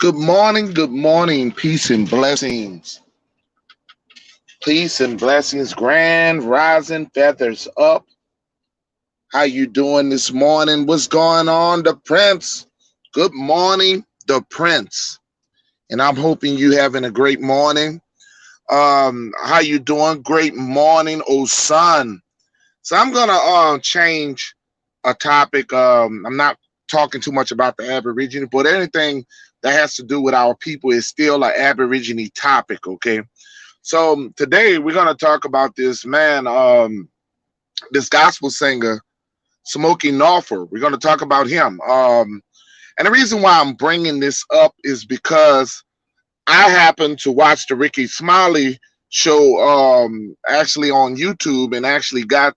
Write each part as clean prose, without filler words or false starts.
Good morning, peace and blessings. Peace and blessings, grand rising feathers up. How you doing this morning? What's going on, the Prince? Good morning, the Prince. And I'm hoping you having a great morning. How you doing? Great morning, oh son. So I'm gonna change a topic. I'm not talking too much about the Aborigine, but anything that has to do with our people is still an Aborigine topic, okay? So today we're gonna talk about this man, this gospel singer, Smokie Norful. We're gonna talk about him. And the reason why I'm bringing this up is because I happened to watch the Ricky Smiley show actually on YouTube and actually got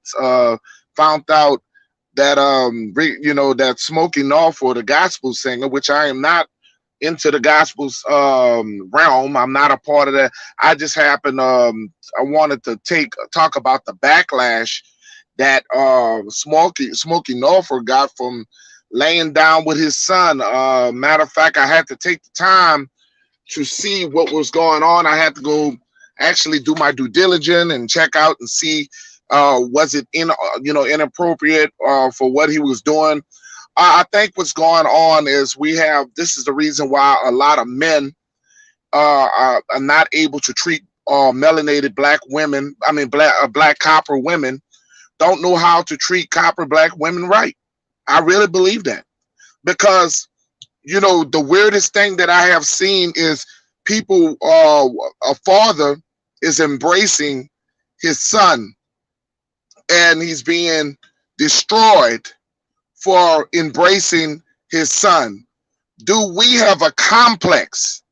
found out that that Smokie Norful, the gospel singer, which I am not into the gospel's realm. I'm not a part of that. I just happened I wanted to talk about the backlash that Smokie Norful got from laying down with his son. Matter of fact, I had to take the time to see what was going on. I had to go actually do my due diligence and check out and see was it inappropriate for what he was doing. I think what's going on is this is the reason why a lot of men are not able to treat melanated black women, black copper women, don't know how to treat copper black women right. I really believe that because the weirdest thing that I have seen is people, a father is embracing his son and he's being destroyed for embracing his son. Do we have a complex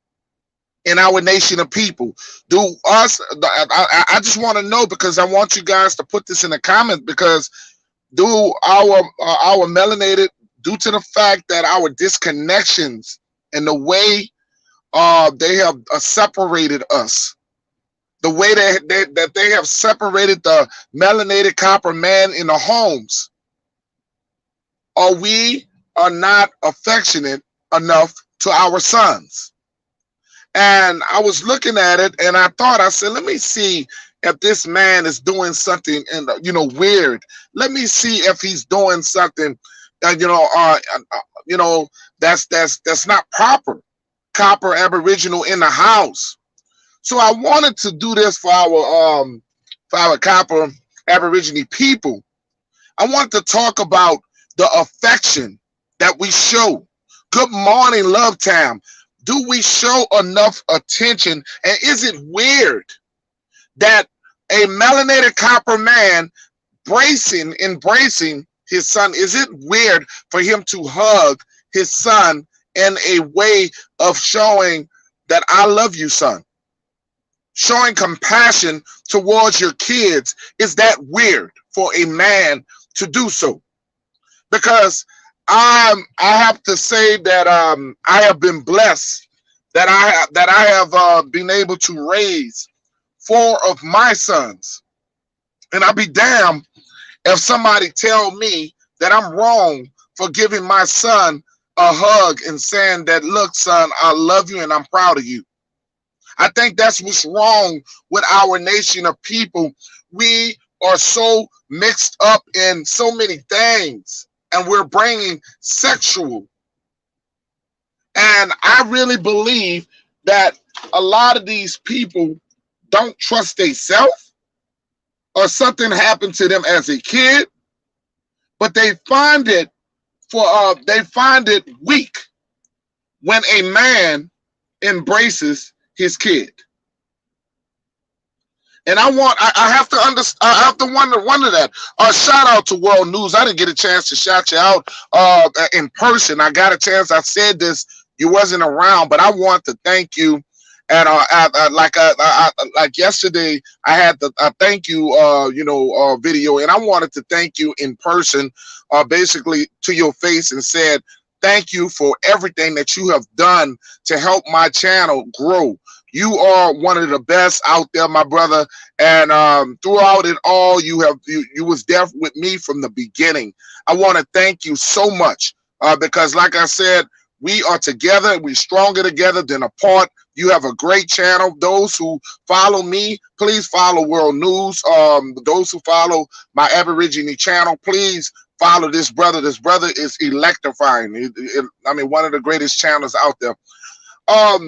in our nation of people? I just want to know, because I want you guys to put this in the comment, because do our melanated, due to the fact that our disconnections and the way they have separated us, the way that they have separated the melanated copper man in the homes, or we are not affectionate enough to our sons. And I was looking at it and I said, let me see if this man is doing something weird. Let me see if he's doing something that's not proper. Copper Aboriginal in the house. So I wanted to do this for our copper Aborigine people. I wanted to talk about the affection that we show. Good morning, Love Time. Do we show enough attention? And is it weird that a melanated copper man embracing his son, is it weird for him to hug his son in a way of showing that I love you, son? Showing compassion towards your kids, is that weird for a man to do so? Because I have to say that I have been blessed that I have been able to raise 4 of my sons, and I'll be damned if somebody tell me that I'm wrong for giving my son a hug and saying that, look, son, I love you and I'm proud of you. I think that's what's wrong with our nation of people. We are so mixed up in so many things, and we're bringing sexual. And I really believe that a lot of these people don't trust themselves, or something happened to them as a kid, but they find it weak when a man embraces his kid. And I have to wonder that. Shout out to World News. I didn't get a chance to shout you out in person. I got a chance. I said this, you wasn't around, but I want to thank you. And like yesterday, I had the thank you video, and I wanted to thank you in person, basically to your face, and said thank you for everything that you have done to help my channel grow. You are one of the best out there, my brother. And throughout it all, you was there with me from the beginning. I want to thank you so much because, like I said, We are together. We're stronger together than apart. You have a great channel. Those who follow me, please follow World News. Those who follow my Aborigine channel, please follow this brother. This brother is electrifying. I mean, one of the greatest channels out there. I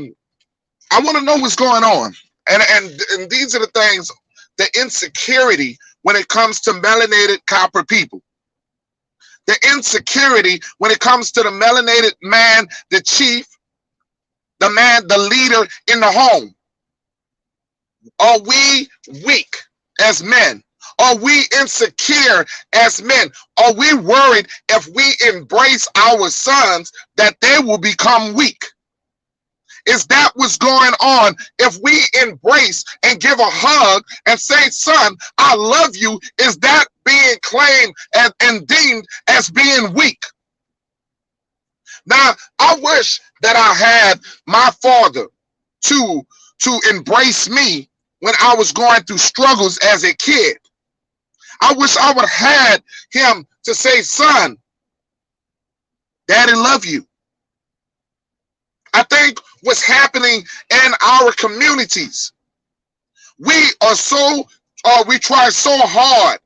want to know what's going on. And these are the things, the insecurity when it comes to melanated copper people. The insecurity when it comes to the melanated man, the chief, the man, the leader in the home. Are we weak as men? Are we insecure as men? Are we worried if we embrace our sons that they will become weak? Is that what's going on? If we embrace and give a hug and say, son, I love you, is that being claimed and deemed as being weak? Now, I wish that I had my father to embrace me when I was going through struggles as a kid. I wish I would have had him to say, son, Daddy love you. I think what's happening in our communities, we try so hard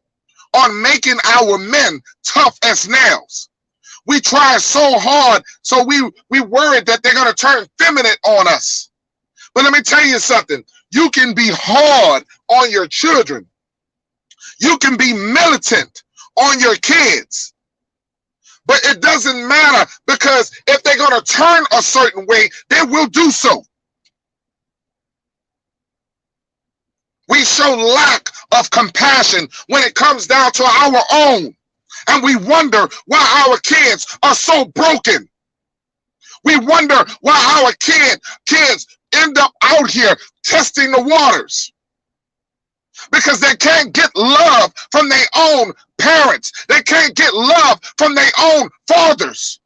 on making our men tough as nails. We try so hard, so we worried that they're going to turn feminine on us. But let me tell you something. You can be hard on your children. You can be militant on your kids. But it doesn't matter, because if they're going to turn a certain way, they will do so. We show lack of compassion when it comes down to our own. And we wonder why our kids are so broken. We wonder why our kids end up out here testing the waters. Because they can't get love from their own parents. They can't get love from their own fathers.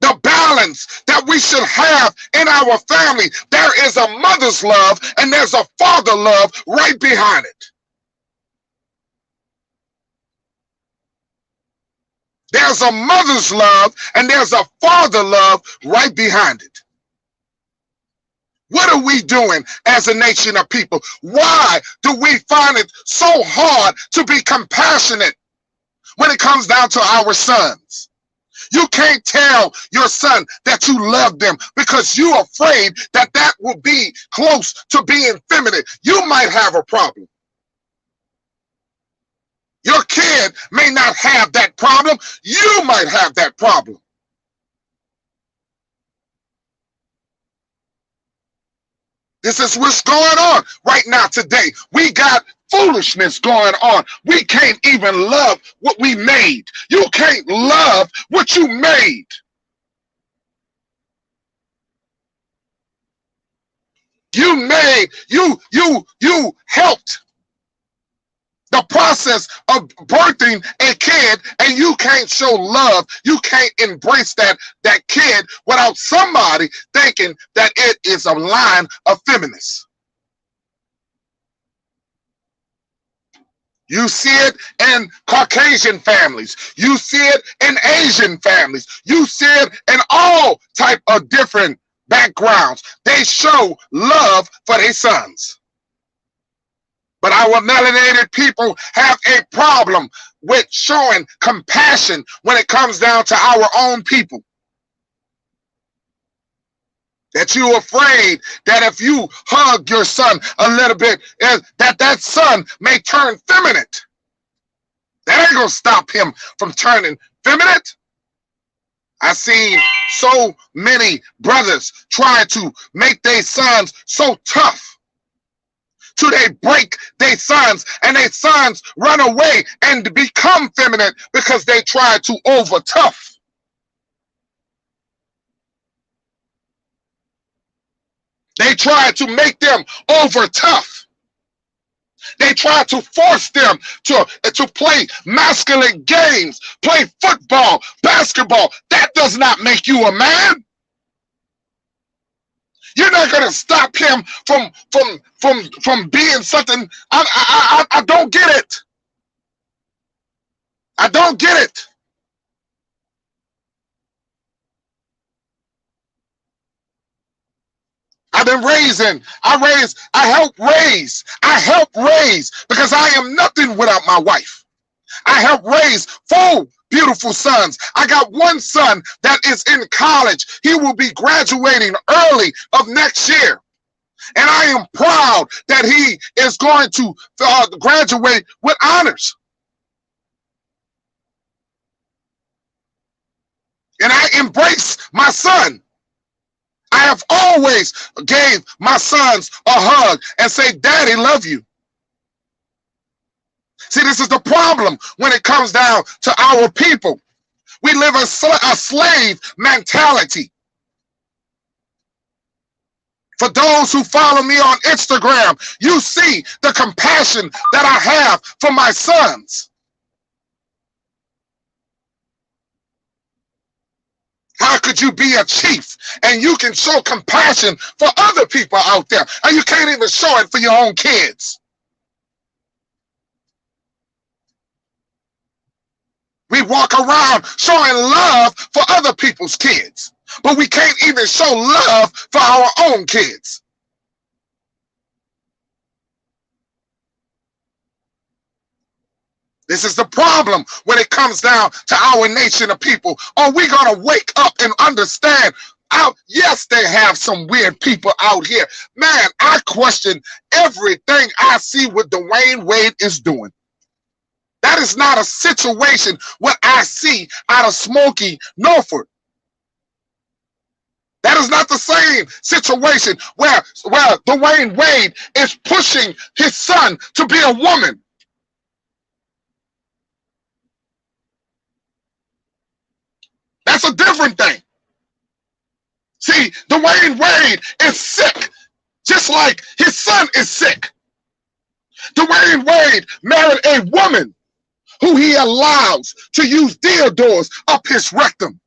The balance that we should have in our family, there is a mother's love and there's a father love right behind it. There's a mother's love and there's a father love right behind it. What are we doing as a nation of people? Why do we find it so hard to be compassionate when it comes down to our sons? You can't tell your son that you love them because you're afraid that that will be close to being feminine. You might have a problem. Your kid may not have that problem. You might have that problem. This is what's going on right now today. We got foolishness going on. We can't even love what we made. You can't love what you made. You helped the process of birthing a kid, and you can't show love. You can't embrace that kid without somebody thinking that it is a line of feminists. You see it in Caucasian families. You see it in Asian families. You see it in all type of different backgrounds. They show love for their sons. But our melanated people have a problem with showing compassion when it comes down to our own people. That you're afraid that if you hug your son a little bit, that son may turn feminine. That ain't gonna stop him from turning feminine. I seen so many brothers try to make their sons so tough till they break their sons, and their sons run away and become feminine because they try to over tough. They try to make them over tough. They try to force them to play masculine games, play football, basketball. That does not make you a man. You're not going to stop him from being something. I don't get it. I don't get it. been raising. I help raise because I am nothing without my wife. I help raise 4 beautiful sons. I got one son that is in college. He will be graduating early of next year. And I am proud that he is going to graduate with honors. And I embrace my son. I have always gave my sons a hug and say, Daddy, love you. See, this is the problem when it comes down to our people. We live a slave mentality. For those who follow me on Instagram, you see the compassion that I have for my sons. How could you be a chief and you can show compassion for other people out there and you can't even show it for your own kids? We walk around showing love for other people's kids, but we can't even show love for our own kids. This is the problem when it comes down to our nation of people. Are we going to wake up and understand? Yes, they have some weird people out here. Man, I question everything I see what Dwayne Wade is doing. That is not a situation what I see out of Smokie Norful. That is not the same situation where Dwayne Wade is pushing his son to be a woman. That's a different thing. See, Dwayne Wade is sick, just like his son is sick. Dwayne Wade married a woman who he allows to use dildos up his rectum.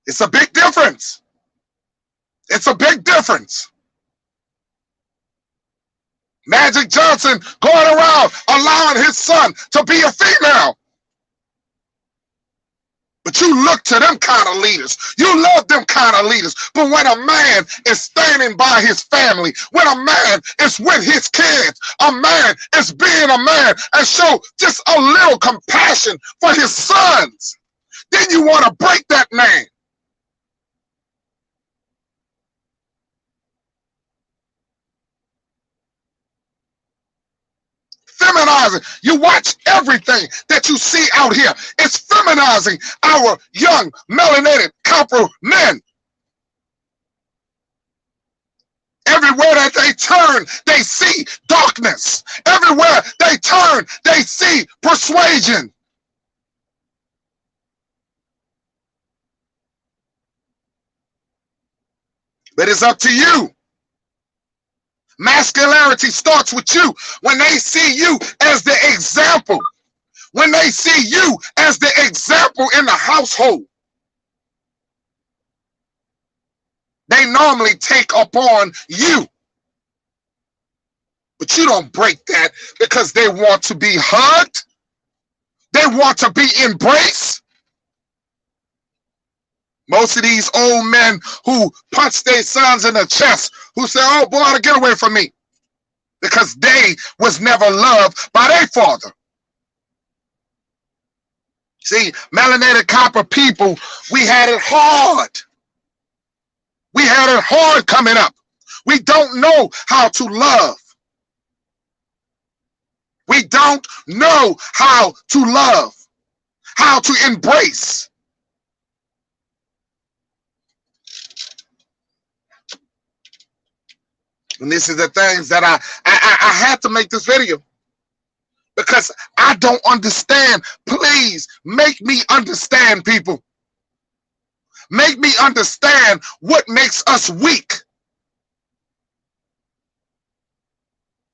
It's a big difference. It's a big difference. Magic Johnson going around allowing his son to be a female. But you look to them kind of leaders. You love them kind of leaders. But when a man is standing by his family, when a man is with his kids, a man is being a man and show just a little compassion for his sons, then you want to break that man. Feminizing. You watch everything that you see out here. It's feminizing our young, melanated, copper men. Everywhere that they turn, they see darkness. Everywhere they turn, they see persuasion. But it's up to you. Masculinity starts with you. When they see you as the example, when they see you as the example in the household, they normally take upon you. But you don't break that because they want to be hugged. They want to be embraced. Most of these old men who punch their sons in the chest, who say, oh boy, get away from me. Because they was never loved by their father. See, melanated copper people, we had it hard. We had it hard coming up. We don't know how to love. We don't know how to love, how to embrace. And this is the things that I had to make this video because I don't understand. Please make me understand, people. Make me understand what makes us weak.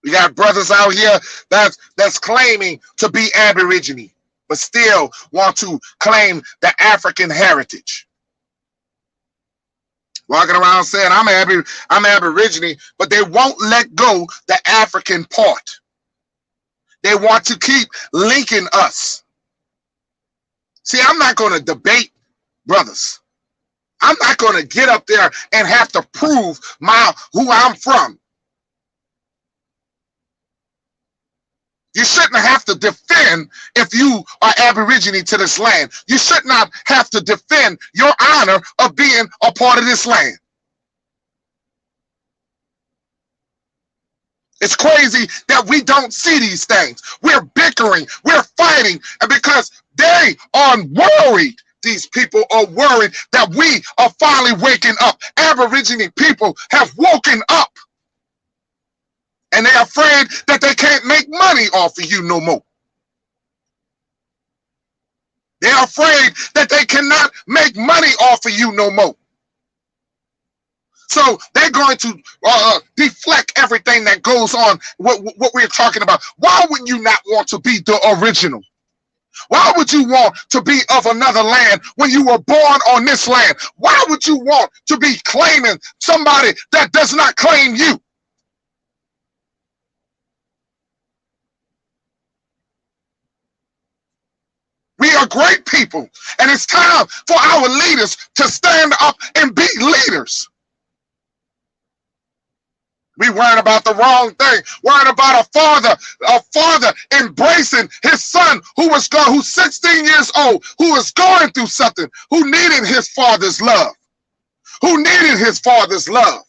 We got brothers out here that's claiming to be Aborigine, but still want to claim the African heritage. Walking around saying I'm Aborigine, but they won't let go the African part. They want to keep linking us. See, I'm not going to debate brothers. I'm not going to get up there and have to prove who I'm from. You shouldn't have to defend if you are Aborigine to this land. You should not have to defend your honor of being a part of this land. It's crazy that we don't see these things. We're bickering, we're fighting, and because they are worried, these people are worried that we are finally waking up. Aborigine people have woken up. And they're afraid that they can't make money off of you no more. They're afraid that they cannot make money off of you no more. So they're going to deflect everything that goes on, what we're talking about. Why would you not want to be the original? Why would you want to be of another land when you were born on this land? Why would you want to be claiming somebody that does not claim you? We are great people, and it's time for our leaders to stand up and be leaders. We worrying about the wrong thing. Worrying about a father embracing his son who's 16 years old, who is going through something, who needed his father's love. Who needed his father's love.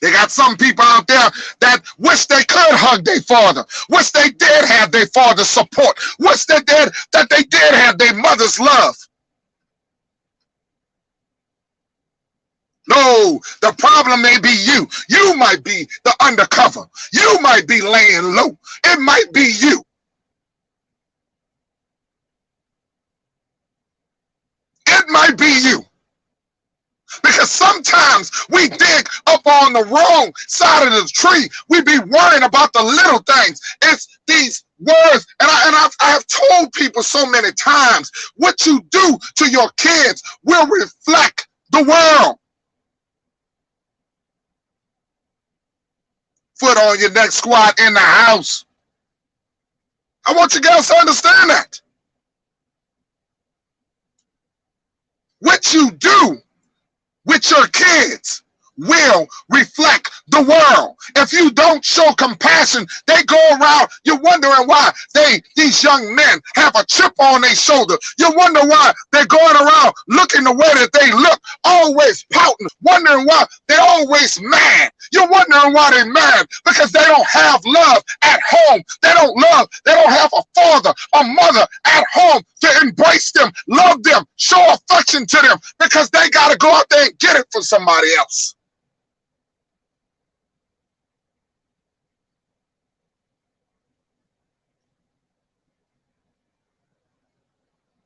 They got some people out there that wish they could hug their father, wish they did have their father's support, wish that they did have their mother's love. No, the problem may be you. You might be the undercover. You might be laying low. It might be you. It might be you. Because sometimes we dig up on the wrong side of the tree. We be worrying about the little things. It's these words, and I have told people so many times, what you do to your kids will reflect the world. Foot on your neck, squat in the house. I want you guys to understand that. What you do with your kids will reflect the world. If you don't show compassion, they go around, you're wondering why these young men have a chip on their shoulder. You wonder why they're going around looking the way that they look, always pouting, wondering why they're always mad. You're wondering why they're mad, because they don't have love at home. They don't have a father, a mother at home to embrace them, love them, show affection to them, because they got to go out there and get it for somebody else.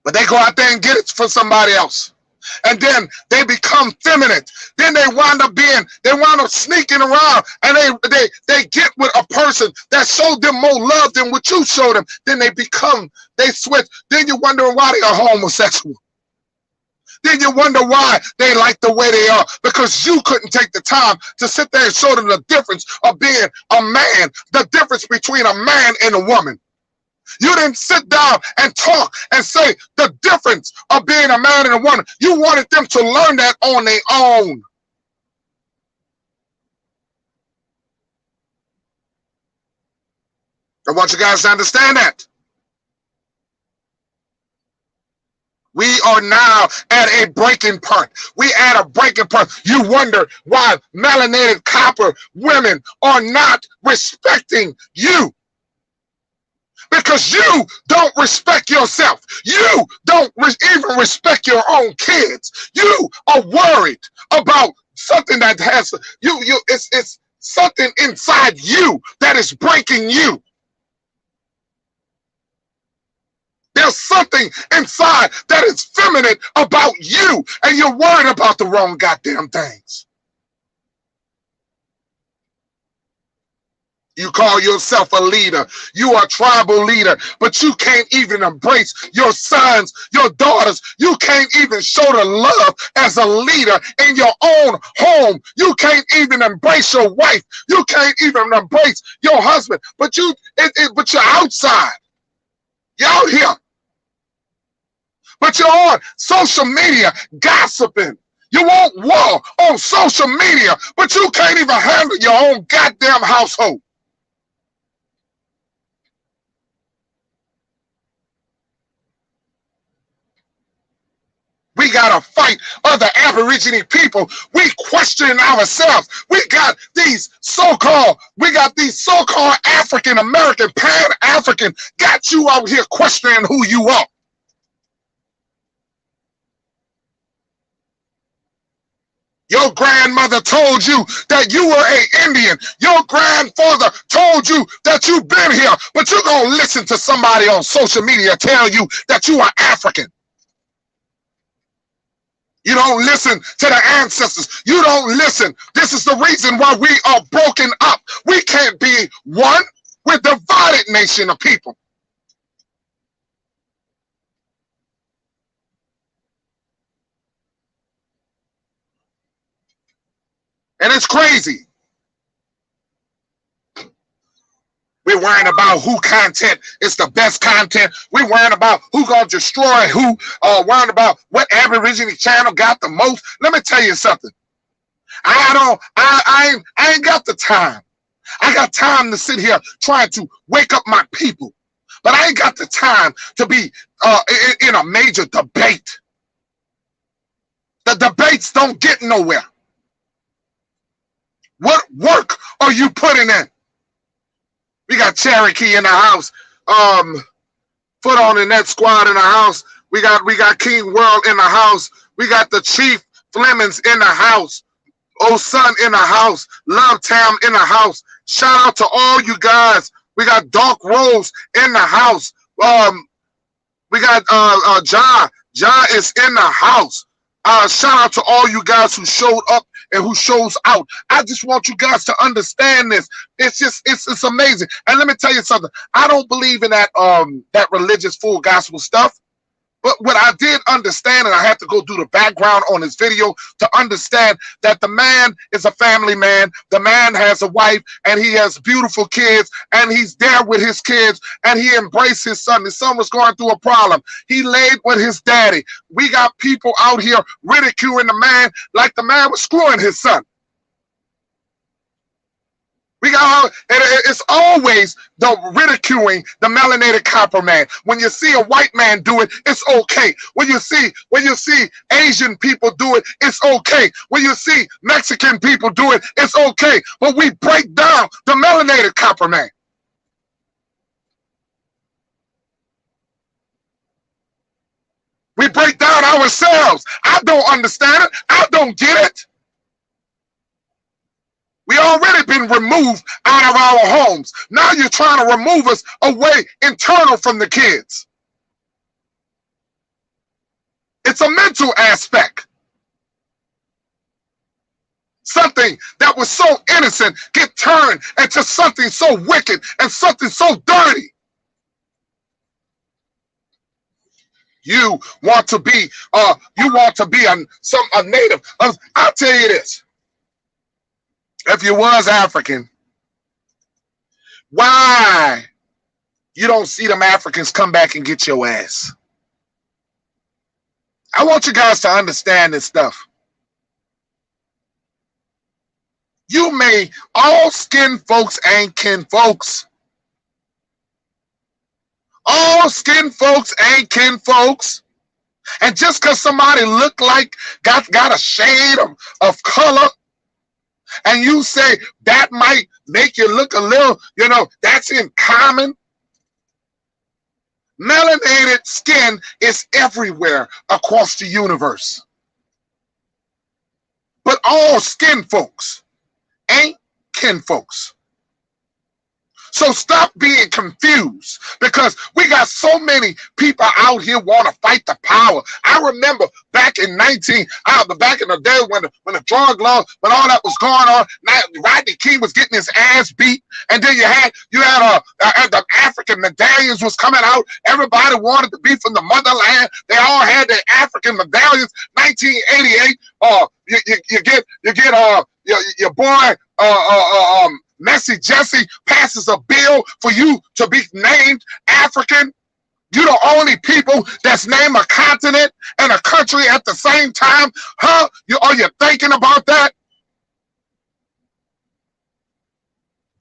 But they go out there and get it for somebody else. And then they become feminine. Then they wind up sneaking around, and they get with a person that showed them more love than what you showed them. Then they switch. Then you're wondering why they are homosexual. Then you wonder why they like the way they are, because you couldn't take the time to sit there and show them the difference of being a man, the difference between a man and a woman. You didn't sit down and talk and say the difference of being a man and a woman. You wanted them to learn that on their own. I want you guys to understand that. We are now at a breaking point. We at a breaking point. You wonder why melanated copper women are not respecting you. Because you don't respect yourself. You don't even respect your own kids. You are worried about something that has it's something inside you that is breaking you. There's something inside that is feminine about you, and you're worried about the wrong goddamn things. You call yourself a leader. You are a tribal leader, but you can't even embrace your sons, your daughters. You can't even show the love as a leader in your own home. You can't even embrace your wife. You can't even embrace your husband, but you're outside. You're out here. But you're on social media gossiping. You want war on social media, but you can't even handle your own goddamn household. We gotta fight other Aborigine people. We question ourselves. We got these so-called African American, Pan-African, got you out here questioning who you are. Your grandmother told you that you were an Indian. Your grandfather told you that you've been here, but you're gonna listen to somebody on social media tell you that you are African. You don't listen to the ancestors. You don't listen. This is the reason why we are broken up. We can't be one. We're a divided nation of people. And it's crazy. We're worrying about who content is the best content. We're worrying about who gonna destroy who. Worrying about what Aborigine channel got the most. Let me tell you something. I ain't got the time. I got time to sit here trying to wake up my people, but I ain't got the time to be in a major debate. The debates don't get nowhere. What work are you putting in? We got Cherokee in the house. Foot on the net squad in the house. We got King World in the house. We got the Chief Flemings in the house. Oh Son in the house. Love Tam in the house. Shout out to all you guys. We got Dark Rose in the house. We got Ja. Ja is in the house. Shout out to all you guys who showed up and who shows out. I just want you guys to understand this. It's amazing. And let me tell you something. I don't believe in that religious full gospel stuff. But what I did understand, and I had to go do the background on this video to understand that the man is a family man. The man has a wife and he has beautiful kids and he's there with his kids and he embraced his son. His son was going through a problem. He laid with his daddy. We got people out here ridiculing the man like the man was screwing his son. It's always the ridiculing the melanated copper man. When you see a white man do it, it's okay. When you see Asian people do it, it's okay. When you see Mexican people do it, it's okay. But we break down the melanated copper man. We break down ourselves. I don't understand it. I don't get it. We already been removed out of our homes. Now you're trying to remove us away internal from the kids. It's a mental aspect. Something that was so innocent get turned into something so wicked and something so dirty. You want to be a native. I'll tell you this. If you was African, why you don't see them Africans come back and get your ass? I want you guys to understand this stuff. All skin folks ain't kin folks. All skin folks ain't kin folks. And just because somebody look like got a shade of color, and you say that might make you look a little, that's in common. Melanated skin is everywhere across the universe. But all skin folks ain't kin folks. So stop being confused, because we got so many people out here want to fight the power. I remember back in the day when the drug law, when all that was going on, Rodney King was getting his ass beat, and then you had the African medallions was coming out. Everybody wanted to be from the motherland. They all had their African medallions. 1988, you get your boy Messy Jesse passes a bill for you to be named African. You the only people that's named a continent and a country at the same time? Huh? Are you thinking about that?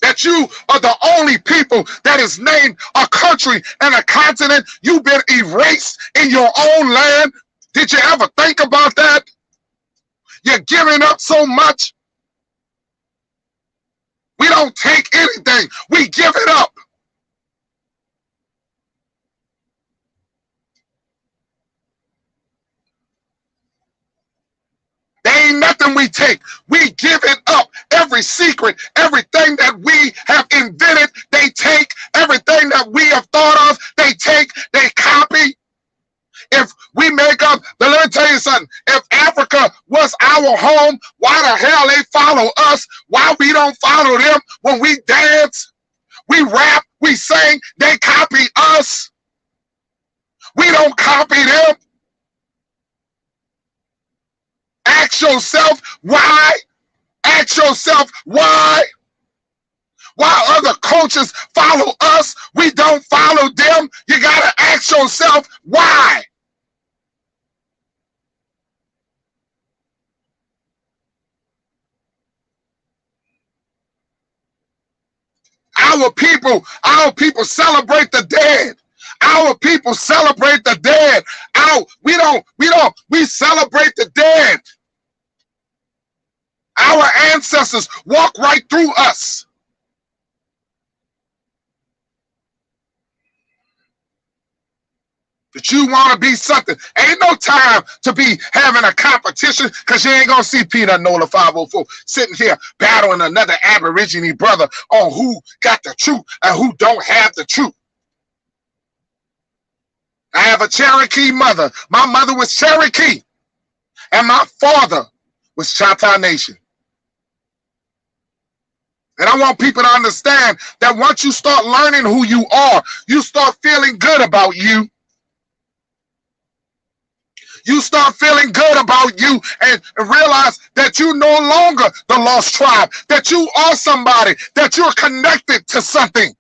That you are the only people that is named a country and a continent. You've been erased in your own land. Did you ever think about that? You're giving up so much. We don't take anything. We give it up. There ain't nothing we take. We give it up. Every secret, everything that we have invented, they take. Everything that we have thought of, they take, they copy. If we make up, but let me tell you something. If Africa was our home, why the hell they follow us? Why we don't follow them when we dance, we rap, we sing, they copy us. We don't copy them. Ask yourself why. Ask yourself why. While other cultures follow us, we don't follow them. You got to ask yourself why. Our people celebrate the dead. Our people celebrate the dead. We celebrate the dead. Our ancestors walk right through us. That you want to be something. Ain't no time to be having a competition, because you ain't going to see Peanut Nola 504 sitting here battling another Aborigine brother on who got the truth and who don't have the truth. I have a Cherokee mother. My mother was Cherokee, and my father was Choctaw Nation. And I want people to understand that once you start learning who you are, you start feeling good about you. You start feeling good about you and realize that you're no longer the lost tribe, that you are somebody, that you're connected to something.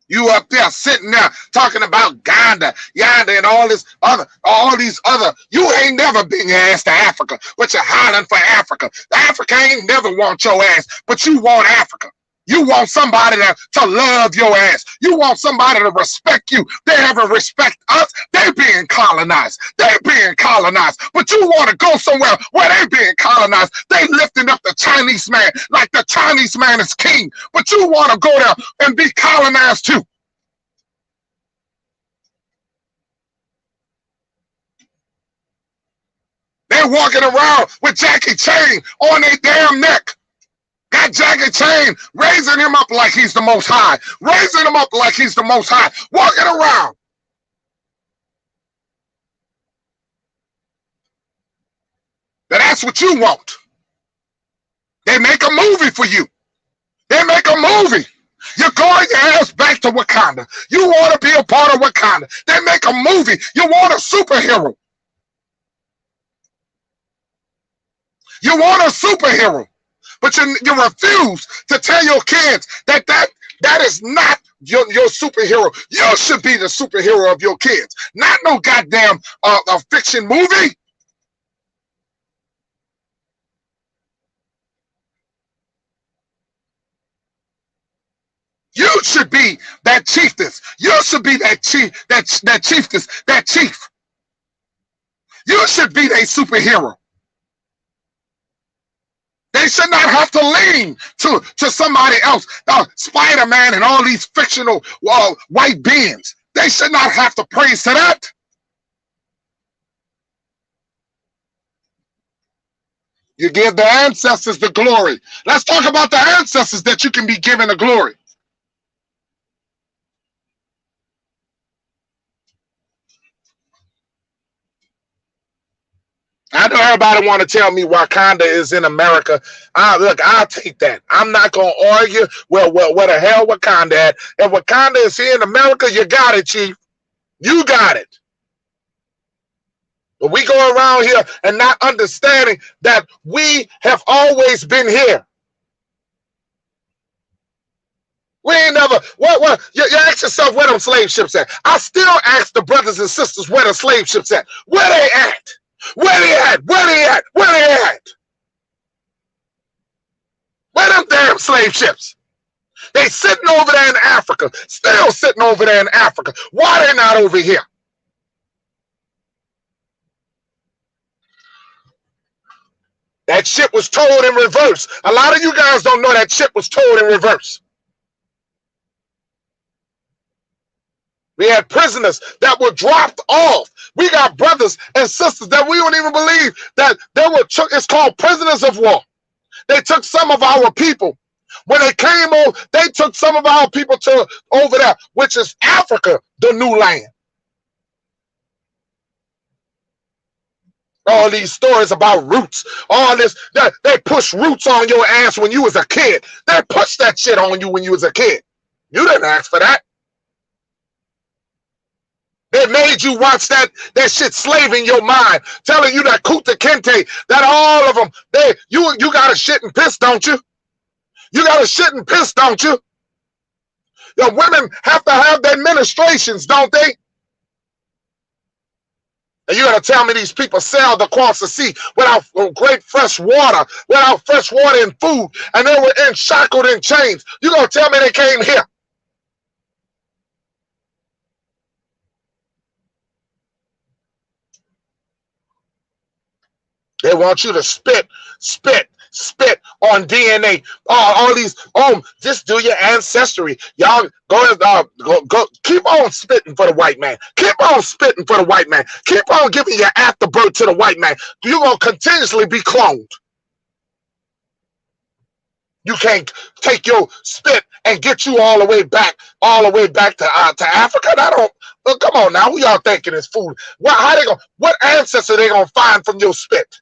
You up there sitting there talking about Ghana, yonder, and all these other. You ain't never been your ass to Africa, but you're hollering for Africa. Africa ain't never want your ass, but you want Africa. You want somebody to love your ass. You want somebody to respect you. They never respect us. They being colonized. They being colonized. But you want to go somewhere where they being colonized. They lifting up the Chinese man like the Chinese man is king. But you want to go there and be colonized too. They're walking around with Jackie Chain on their damn neck. Got Jackie Chain raising him up like he's the most high. Raising him up like he's the most high. Walking around. That's what you want. They make a movie for you. They make a movie. You're going your ass back to Wakanda. You want to be a part of Wakanda. They make a movie. You want a superhero. You want a superhero. But you refuse to tell your kids that is not your superhero. You should be the superhero of your kids, not no goddamn a fiction movie. You should be that chiefess. You should be that chief, that chiefess, that chief. You should be that superhero. They should not have to lean to somebody else. Spider-Man and all these fictional white beings. They should not have to praise to that. You give the ancestors the glory. Let's talk about the ancestors that you can be given the glory. I know everybody want to tell me Wakanda is in America. Look, I'll take that. I'm not going to argue. Well, where the hell Wakanda at? If Wakanda is here in America, you got it, Chief. You got it. But we go around here and not understanding that we have always been here. We ain't never, what, you ask yourself where them slave ships at. I still ask the brothers and sisters where the slave ships at. Where they at? Where they at? Where they at? Where they at? Where them damn slave ships? They sitting over there in Africa, still sitting over there in Africa. Why they not over here? That shit was told in reverse. A lot of you guys don't know that shit was told in reverse. We had prisoners that were dropped off. We got brothers and sisters that we don't even believe that they were. It's called prisoners of war. They took some of our people. When they came over, they took some of our people to over there, which is Africa, the new land. All these stories about roots, all this, they push roots on your ass when you was a kid. They pushed that shit on you when you was a kid. You didn't ask for that. They made you watch that shit slaving your mind, telling you that Kuta Kente, that all of them, you got a shit and piss, don't you? You got a shit and piss, don't you? The women have to have their ministrations, don't they? And you're going to tell me these people sailed across the sea without great fresh water and food, and they were shackled in chains. You're going to tell me they came here? They want you to spit on DNA. All these, just do your ancestry. Y'all go, keep on spitting for the white man. Keep on spitting for the white man. Keep on giving your afterbirth to the white man. You're going to continuously be cloned. You can't take your spit and get you all the way back to Africa. That don't. Well, come on now, who y'all thinking is food? What ancestor they gonna find from your spit?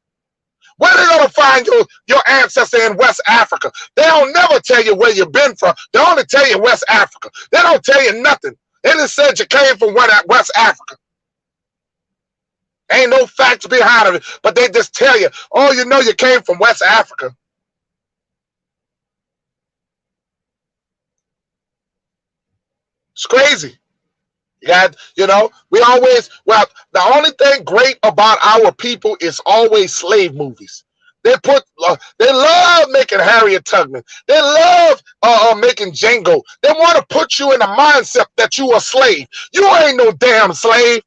Where they gonna find your ancestor in West Africa? They don't never tell you where you've been from. They only tell you West Africa. They don't tell you nothing. They just said you came from West Africa. Ain't no facts behind it, but they just tell you, oh, you know you came from West Africa. It's crazy. We always, the only thing great about our people is always slave movies. They love making Harriet Tubman. They love making Django. They want to put you in the mindset that you a slave. You ain't no damn slave.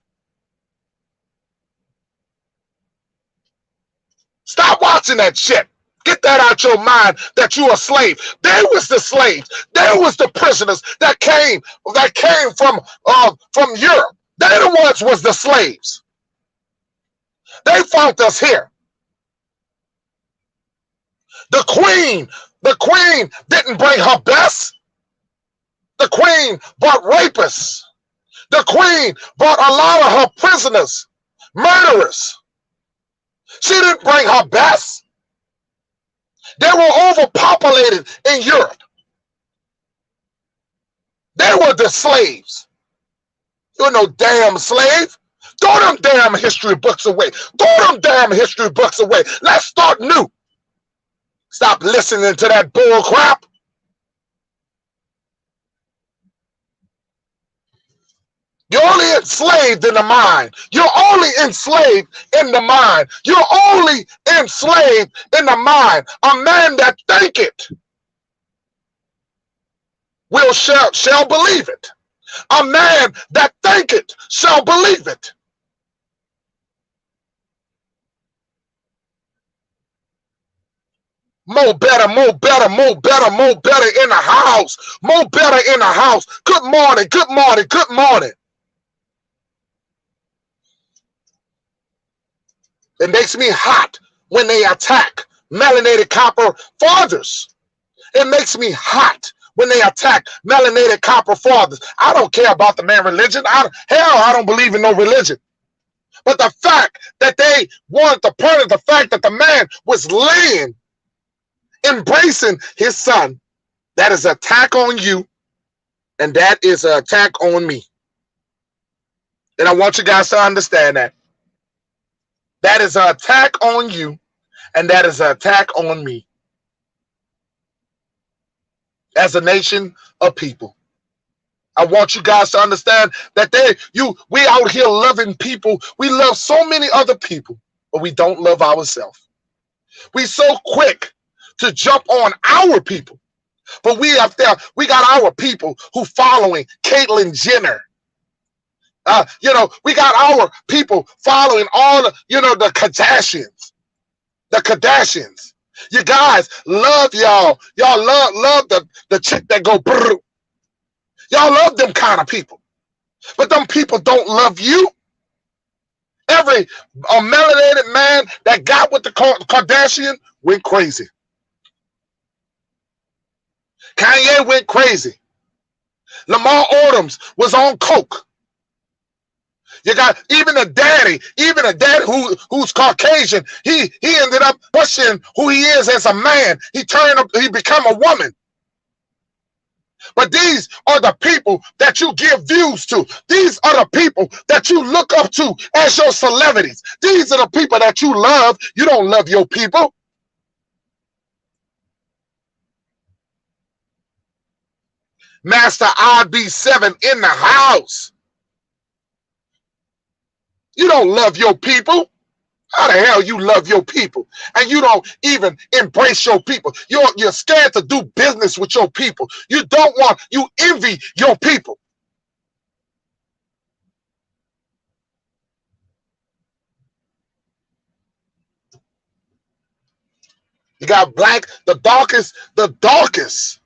Stop watching that shit. Get that out your mind that you a slave. They was the slaves. They was the prisoners that came from Europe. They the ones was the slaves. They found us here. The queen didn't bring her best. The queen brought rapists. The queen brought a lot of her prisoners, murderers. She didn't bring her best. They were overpopulated in Europe. They were the slaves. You're no damn slave. Throw them damn history books away. Throw them damn history books away. Let's start new. Stop listening to that bull crap. You're only enslaved in the mind. You're only enslaved in the mind. You're only enslaved in the mind. A man that think it shall believe it. A man that think it shall believe it. More better in the house. More better in the house. Good morning. It makes me hot when they attack melanated copper fathers. It makes me hot when they attack melanated copper fathers. I don't care about the man religion. I don't believe in no religion. But the fact that they wanted to punish the fact that the man was laying, embracing his son, that is an attack on you, and that is an attack on me. And I want you guys to understand that. That is an attack on you, and that is an attack on me. as a nation of people. I want you guys to understand that we out here loving people. We love so many other people, but we don't love ourselves. We so quick to jump on our people, but we up there, we got our people who following Caitlyn Jenner. We got our people following all the Kardashians. The Kardashians. You guys love y'all. Y'all love the chick that go brrr. Y'all love them kind of people. But them people don't love you. Every melanated man that got with the Kardashian went crazy. Kanye went crazy. Lamar Odoms was on coke. You got even a daddy who's Caucasian. He ended up pushing who he is as a man. He became a woman. But these are the people that you give views to. These are the people that you look up to as your celebrities. These are the people that you love. You don't love your people. Master IB7 in the house. You don't love your people. How the hell you love your people and you don't even embrace your people? You're scared to do business with your people. You envy your people. You got the darkest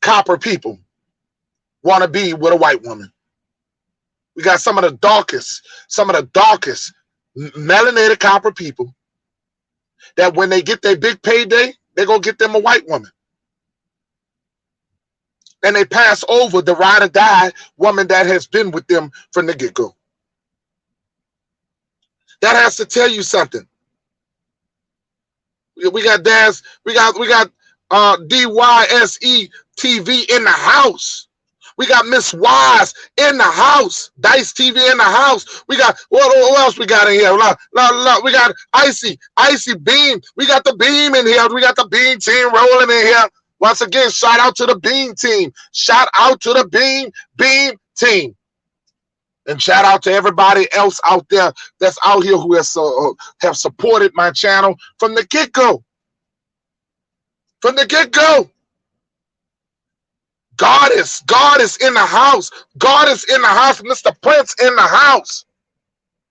copper people want to be with a white woman. We got some of the darkest melanated copper people that when they get their big payday, they're going to get them a white woman. And they pass over the ride or die woman that has been with them from the get-go. That has to tell you something. We got DYSE TV in the house. We got Miss Wise in the house. Dice TV in the house. We got, what else we got in here? We got Icy Beam. We got the Beam in here. We got the Beam team rolling in here. Once again, shout out to the Beam team. Shout out to the Beam team. And shout out to everybody else out there that's out here who have supported my channel from the get-go. From the get-go. God is in the house. God is in the house. Mr. Prince in the house.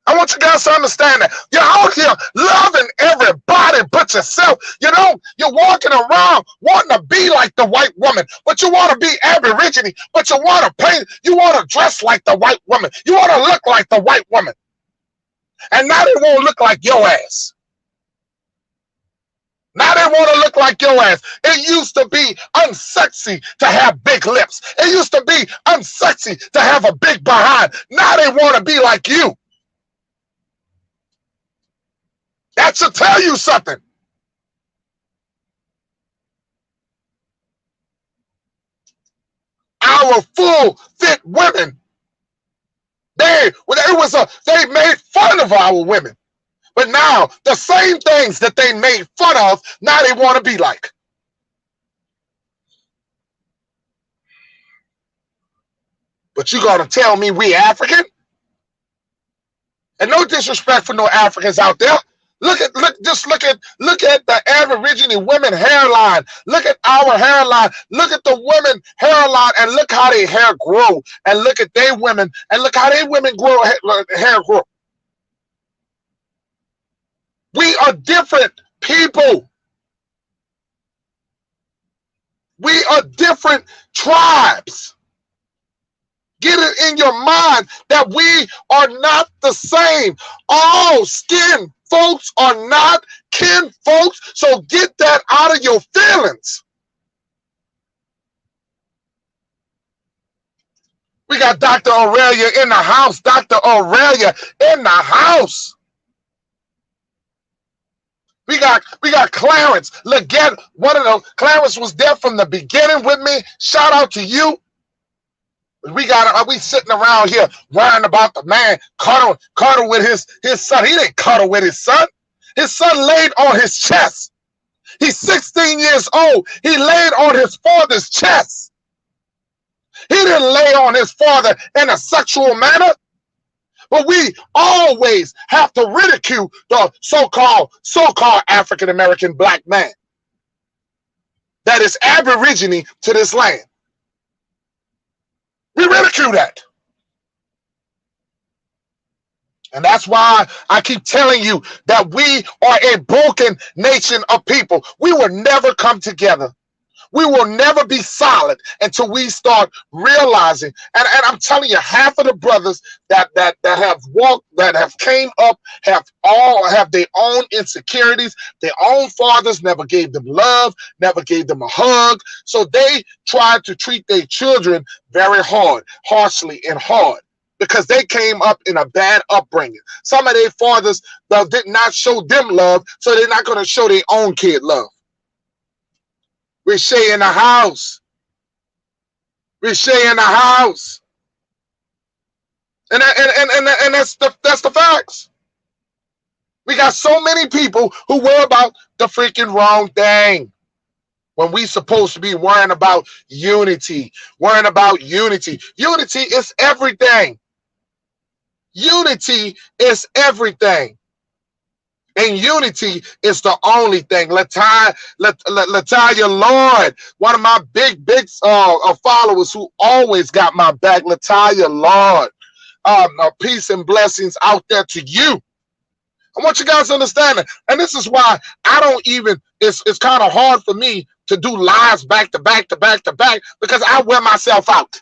I want you guys to understand that. You're out here loving everybody but yourself. You know, you're walking around wanting to be like the white woman, but you want to be Aborigine, but you want to dress like the white woman. You want to look like the white woman. And now they won't look like your ass. Now they want to look like your ass. It used to be unsexy to have big lips. It used to be unsexy to have a big behind. Now they want to be like you. That should tell you something. Our full fit women, they made fun of our women. But now the same things that they made fun of, now they want to be like. But you gonna tell me we African? And no disrespect for no Africans out there. Look at the Aborigine women hairline. Look at our hairline. Look at the women hairline and look how their hair grow. And look at their women and look how their women hair grow. We are different people. We are different tribes. Get it in your mind that we are not the same. All skin folks are not kin folks, so get that out of your feelings. We got Dr. Aurelia in the house. Dr. Aurelia in the house. We got Clarence Leggett. Clarence was there from the beginning with me. Shout out to you. We sitting around here worrying about the man cuddle with his son. He didn't cuddle with his son. His son laid on his chest. He's 16 years old. He laid on his father's chest. He didn't lay on his father in a sexual manner. But we always have to ridicule the so-called African American black man that is aborigine to this land. We ridicule that. And that's why I keep telling you that we are a broken nation of people. We will never come together. We will never be solid until we start realizing. And I'm telling you, half of the brothers that have walked, that have came up, have their own insecurities. Their own fathers never gave them love, never gave them a hug. So they tried to treat their children very harshly and hard, because they came up in a bad upbringing. Some of their fathers did not show them love, so they're not going to show their own kid love. Riche in the house. Riche in the house. And that's the facts. We got so many people who worry about the freaking wrong thing, when we supposed to be worrying about unity. Worrying about unity. Unity is everything. Unity is everything. And unity is the only thing. Latanya Lord, one of my big followers who always got my back. Latanya Lord, peace and blessings out there to you. I want you guys to understand that. And this is why I don't even, it's kind of hard for me to do lives back to back, because I wear myself out.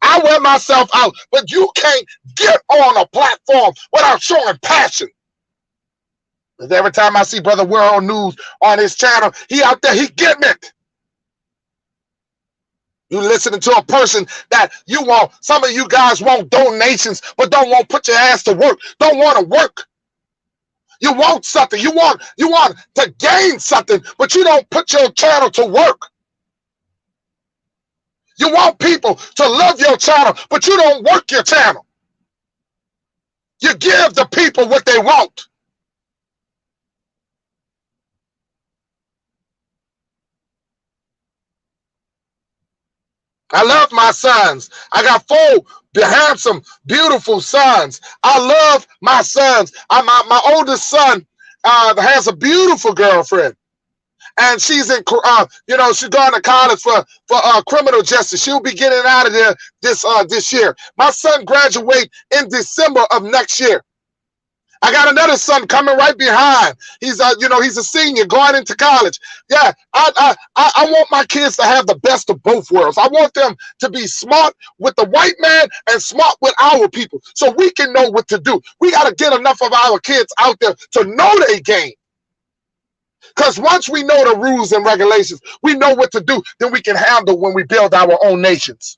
I wear myself out. But you can't get on a platform without showing passion. Because every time I see Brother World News on his channel, he out there, he getting it. You listening to a person that you want, some of you guys want donations, but don't want to put your ass to work, don't want to work. You want something, you want to gain something, but you don't put your channel to work. You want people to love your channel, but you don't work your channel. You give the people what they want. I love my sons. I got 4 handsome, beautiful sons. I love my sons. My oldest son has a beautiful girlfriend, and she's in, she's going to college for criminal justice. She'll be getting out of there this year. My son graduates in December of next year. I got another son coming right behind. He's he's a senior going into college. Yeah, I want my kids to have the best of both worlds. I want them to be smart with the white man and smart with our people, so we can know what to do. We got to get enough of our kids out there to know their game. Because once we know the rules and regulations, we know what to do, then we can handle when we build our own nations.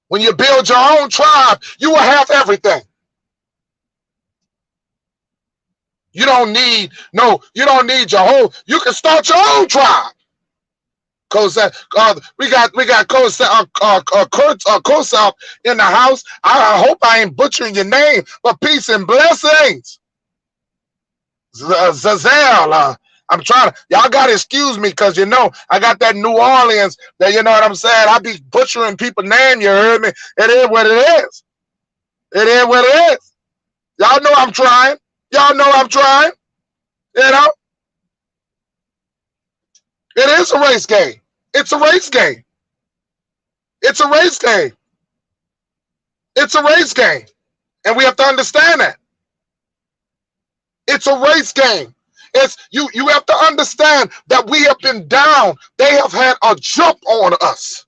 When you build your own tribe, you will have everything. You don't need your whole, you can start your own tribe. Cause we got Kosap in the house. I hope I ain't butchering your name, but peace and blessings. Zazel, I'm trying to, y'all gotta excuse me, because I got that New Orleans, that, you know what I'm saying, I be butchering people's name, you heard me. It is what it is. It is what it is. Y'all know I'm trying. Y'all know I'm trying. It is a race game. It's a race game. It's a race game. It's a race game. And we have to understand that. It's a race game. It's you have to understand that we have been down. They have had a jump on us.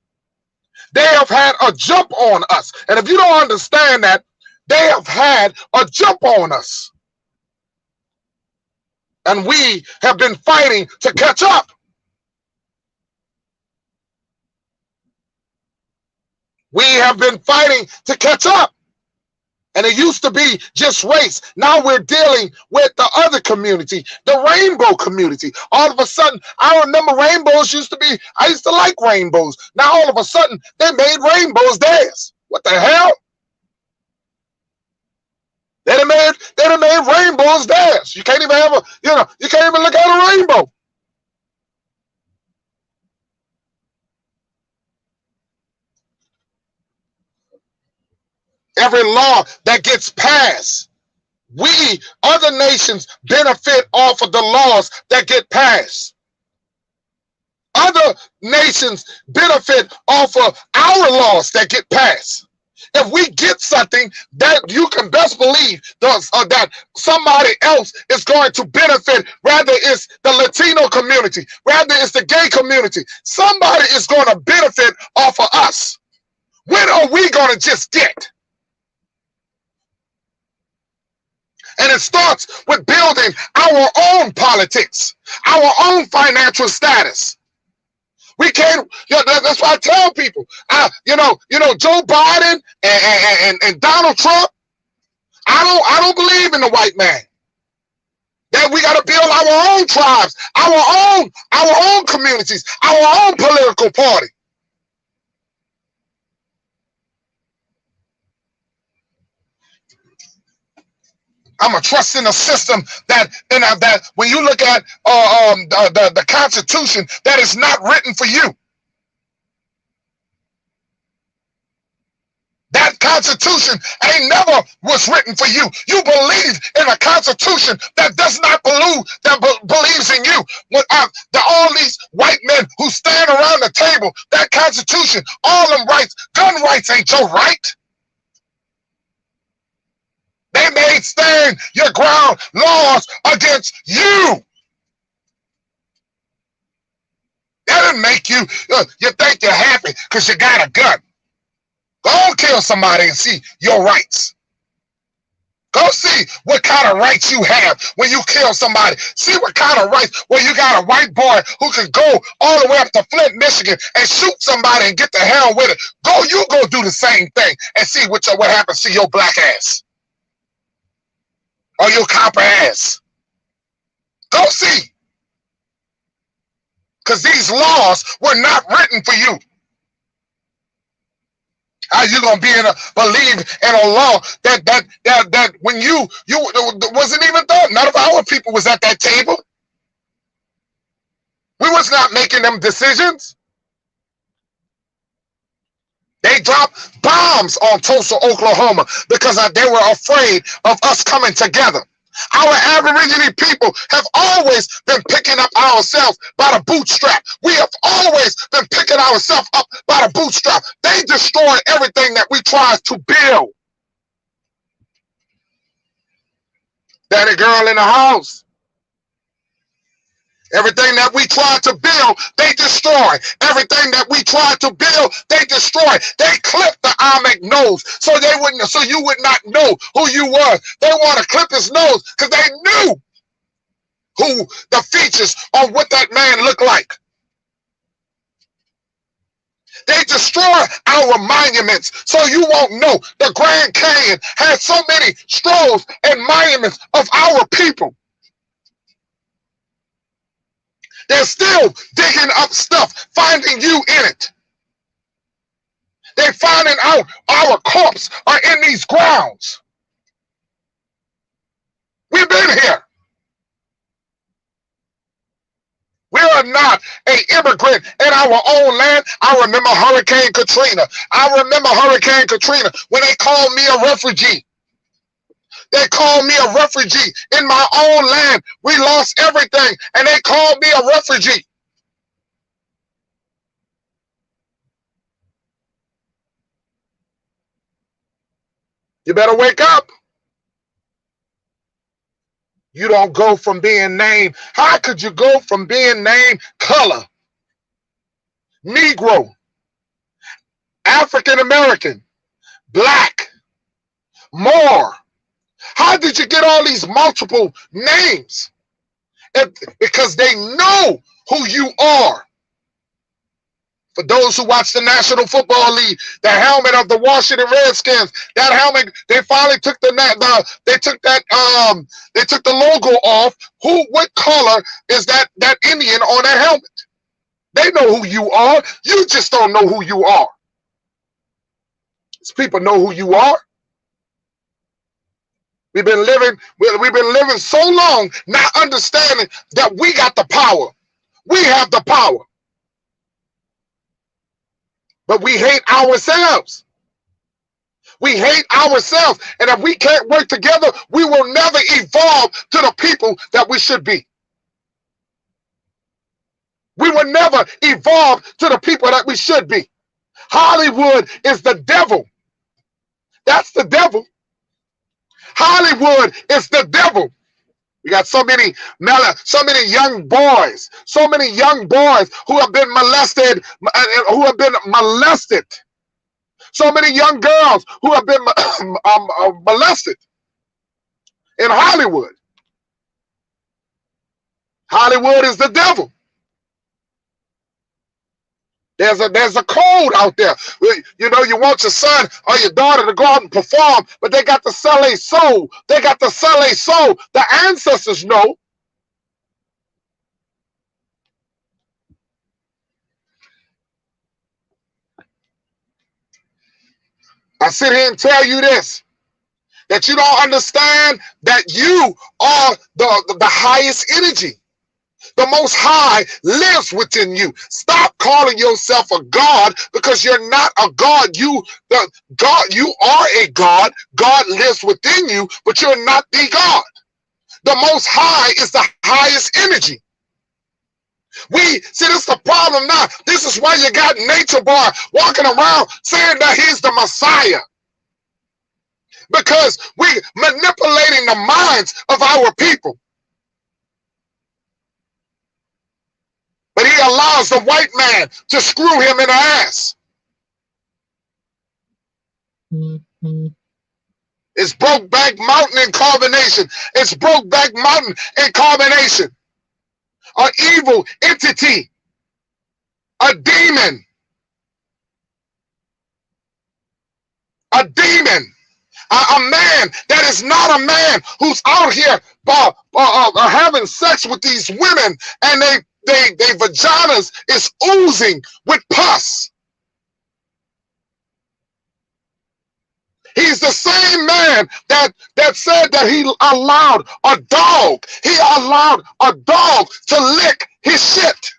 They have had a jump on us. And if you don't understand that, they have had a jump on us. And we have been fighting to catch up. We have been fighting to catch up. And it used to be just race. Now we're dealing with the other community, the rainbow community. All of a sudden, I remember rainbows used to be, I used to like rainbows. Now all of a sudden, they made rainbows theirs. What the hell? They done made rainbows dance. You can't even have a, you can't even look at a rainbow. Every law that gets passed, we, other nations, benefit off of the laws that get passed. Other nations benefit off of our laws that get passed. If we get something, that you can best believe that somebody else is going to benefit, rather it's the Latino community, rather it's the gay community, somebody is going to benefit off of us. When are we going to just get? And it starts with building our own politics, our own financial status. We can't. That's why I tell people. Joe Biden and Donald Trump. I don't believe in the white man. That we got to build our own tribes, our own communities, our own political party. I'm a trust in a system that when you look at the Constitution, that is not written for you. That Constitution ain't never was written for you. You believe in a Constitution that does not believes in you. When all these white men who stand around the table, that Constitution, all them rights, gun rights ain't your right. They made stand your ground laws against you. That didn't make you, you think you're happy because you got a gun. Go kill somebody and see your rights. Go see what kind of rights you have when you kill somebody. See what kind of rights where you got a white boy who can go all the way up to Flint, Michigan and shoot somebody and get the hell with it. You go do the same thing and see what happens to your black ass. Or your copper ass. Go see. Because these laws were not written for you. How you gonna believe in a law that when you wasn't even thought? None of our people was at that table. We was not making them decisions. They dropped bombs on Tulsa, Oklahoma, because they were afraid of us coming together. Our Aboriginal people have always been picking up ourselves by the bootstrap. We have always been picking ourselves up by the bootstrap. They destroyed everything that we tried to build. That girl in the house. Everything that we tried to build, they destroy. Everything that we tried to build, they destroy. They clipped the Olmec nose so you would not know who you were. They want to clip his nose because they knew who the features of what that man looked like. They destroy our monuments so you won't know. The Grand Canyon has so many strolls and monuments of our people. They're still digging up stuff, finding you in it. They're finding out our corpses are in these grounds. We've been here. We are not an immigrant in our own land. I remember Hurricane Katrina. When they called me a refugee. They called me a refugee in my own land. We lost everything, and they called me a refugee. You better wake up. You don't go from being named. How could you go from being named color, Negro, African American, black, Moor? How did you get all these multiple names? Because they know who you are. For those who watch the National Football League, the helmet of the Washington Redskins, that helmet, they finally took the logo off. What color is that Indian on that helmet? They know who you are. You just don't know who you are. These people know who you are. We've been living so long, not understanding that we got the power. We have the power. But we hate ourselves. We hate ourselves. And if we can't work together, we will never evolve to the people that we should be. We will never evolve to the people that we should be. Hollywood is the devil. That's the devil. Hollywood is the devil. We got so many young boys who have been molested, So many young girls who have been molested in Hollywood. Hollywood is the devil. There's a code out there. You know, you want your son or your daughter to go out and perform, but they got to sell a soul. They got to sell a soul. The ancestors know. I sit here and tell you this, that you don't understand that you are the highest energy. The Most High lives within you. Stop calling yourself a God, because you're not a God. You are a God. God lives within you, but you're not the God. The Most High is the highest energy. This is the problem now. This is why you got Nature Boy walking around saying that he's the Messiah. Because we're manipulating the minds of our people. But he allows the white man to screw him in the ass. It's Brokeback Mountain incarnation. It's Brokeback Mountain incarnation. An evil entity. A demon. A demon. A man that is not a man who's out here having sex with these women, and they vaginas is oozing with pus. He's the same man that said that he allowed a dog. He allowed a dog to lick his shit.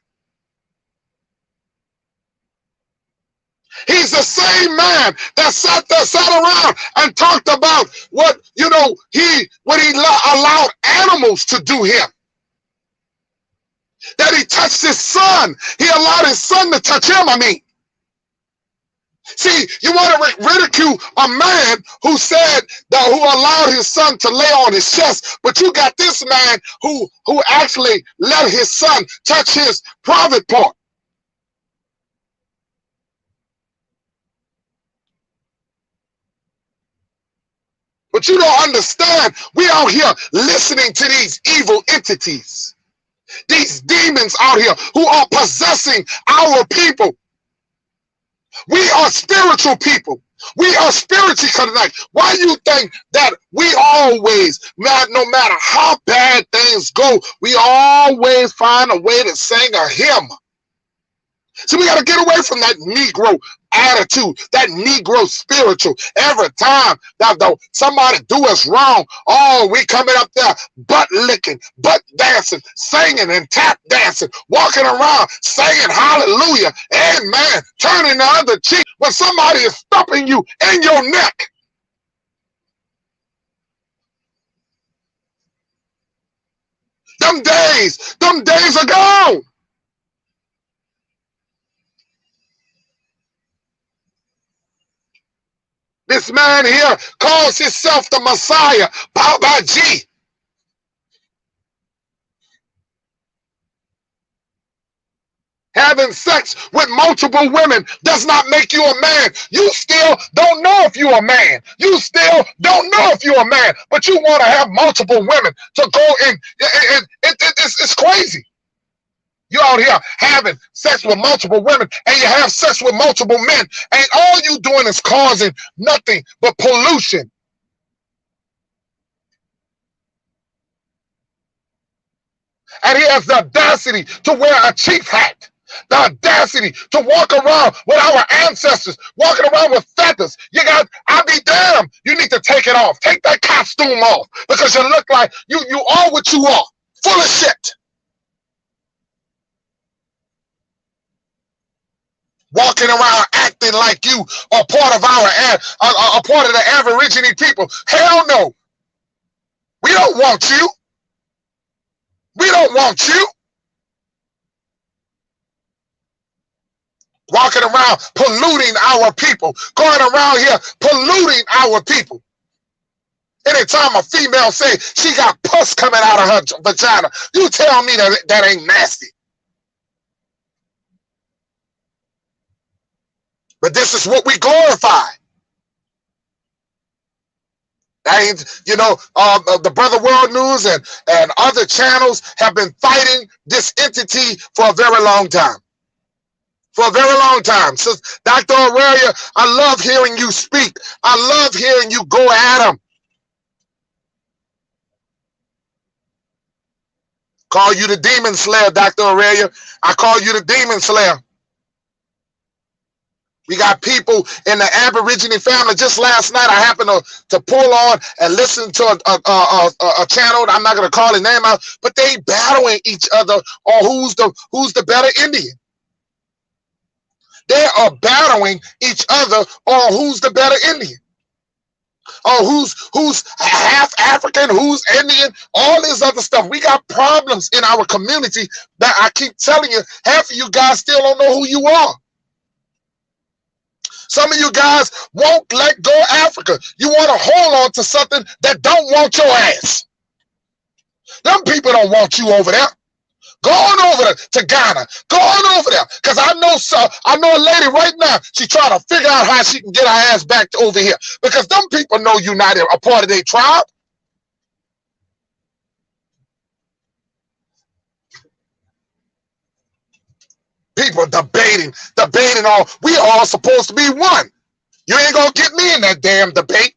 He's the same man that sat around and talked about what he allowed animals to do him. That he touched his son. He allowed his son to touch him, See, you want to ridicule a man who allowed his son to lay on his chest, but you got this man who actually let his son touch his private part. But you don't understand. We out here listening to these evil entities. These demons out here who are possessing our people. We are spiritual people. We are spiritually connected. Why do you think that we always, no matter how bad things go, we always find a way to sing a hymn? So we got to get away from that Negro attitude, that Negro spiritual. Every time that somebody do us wrong, we coming up there butt licking, butt dancing, singing and tap dancing, walking around saying hallelujah, amen, turning the other cheek when somebody is stomping you in your neck. Them days are gone. This man here calls himself the Messiah, Baba G. Having sex with multiple women does not make you a man. You still don't know if you're a man. You still don't know if you're a man, but you want to have multiple women to go in. It's crazy. You out here having sex with multiple women, and you have sex with multiple men, and all you doing is causing nothing but pollution. And he has the audacity to wear a chief hat. The audacity to walk around with our ancestors, walking around with feathers. You got, I'll be damned. You need to take it off. Take that costume off because you look like you are what you are. Full of shit. Walking around acting like you are part of a part of the Aborigine people. Hell no. We don't want you. We don't want you. Walking around polluting our people. Going around here polluting our people. Anytime a female say she got pus coming out of her vagina, you tell me that ain't nasty. But this is what we glorify. And, the Brother World News and other channels have been fighting this entity for a very long time. For a very long time. So, Dr. Aurelia, I love hearing you speak. I love hearing you go at them. Call you the demon slayer, Dr. Aurelia. I call you the demon slayer. We got people in the Aborigine family. Just last night, I happened to pull on and listen to a channel. I'm not going to call his name out, but they battling each other on who's the better Indian. They are battling each other on who's the better Indian. Or who's half African, who's Indian, all this other stuff. We got problems in our community that I keep telling you, half of you guys still don't know who you are. Some of you guys won't let go of Africa. You want to hold on to something that don't want your ass. Them people don't want you over there. Go on over to Ghana. Go on over there. Because I know a lady right now, she trying to figure out how she can get her ass back over here. Because them people know you're not a part of their tribe. People debating on, we all supposed to be one. You ain't gonna get me in that damn debate.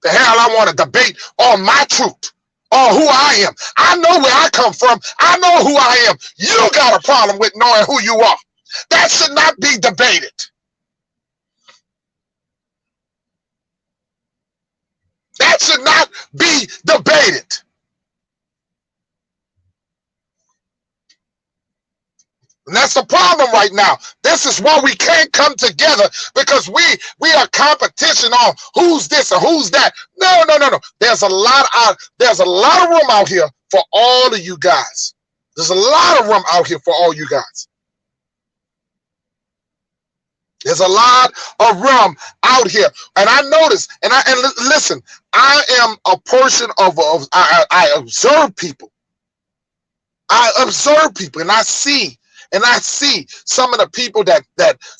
The hell I want to debate on my truth, on who I am. I know where I come from. I know who I am. You got a problem with knowing who you are. That should not be debated. That should not be debated. And that's the problem right now. This is why we can't come together, because we are competition on who's this or who's that. No. There's a lot of room out here for all of you guys. There's a lot of room out here for all you guys. There's a lot of room out here. And I notice, and listen, I am a person I observe people. I observe people, and I see some of the people that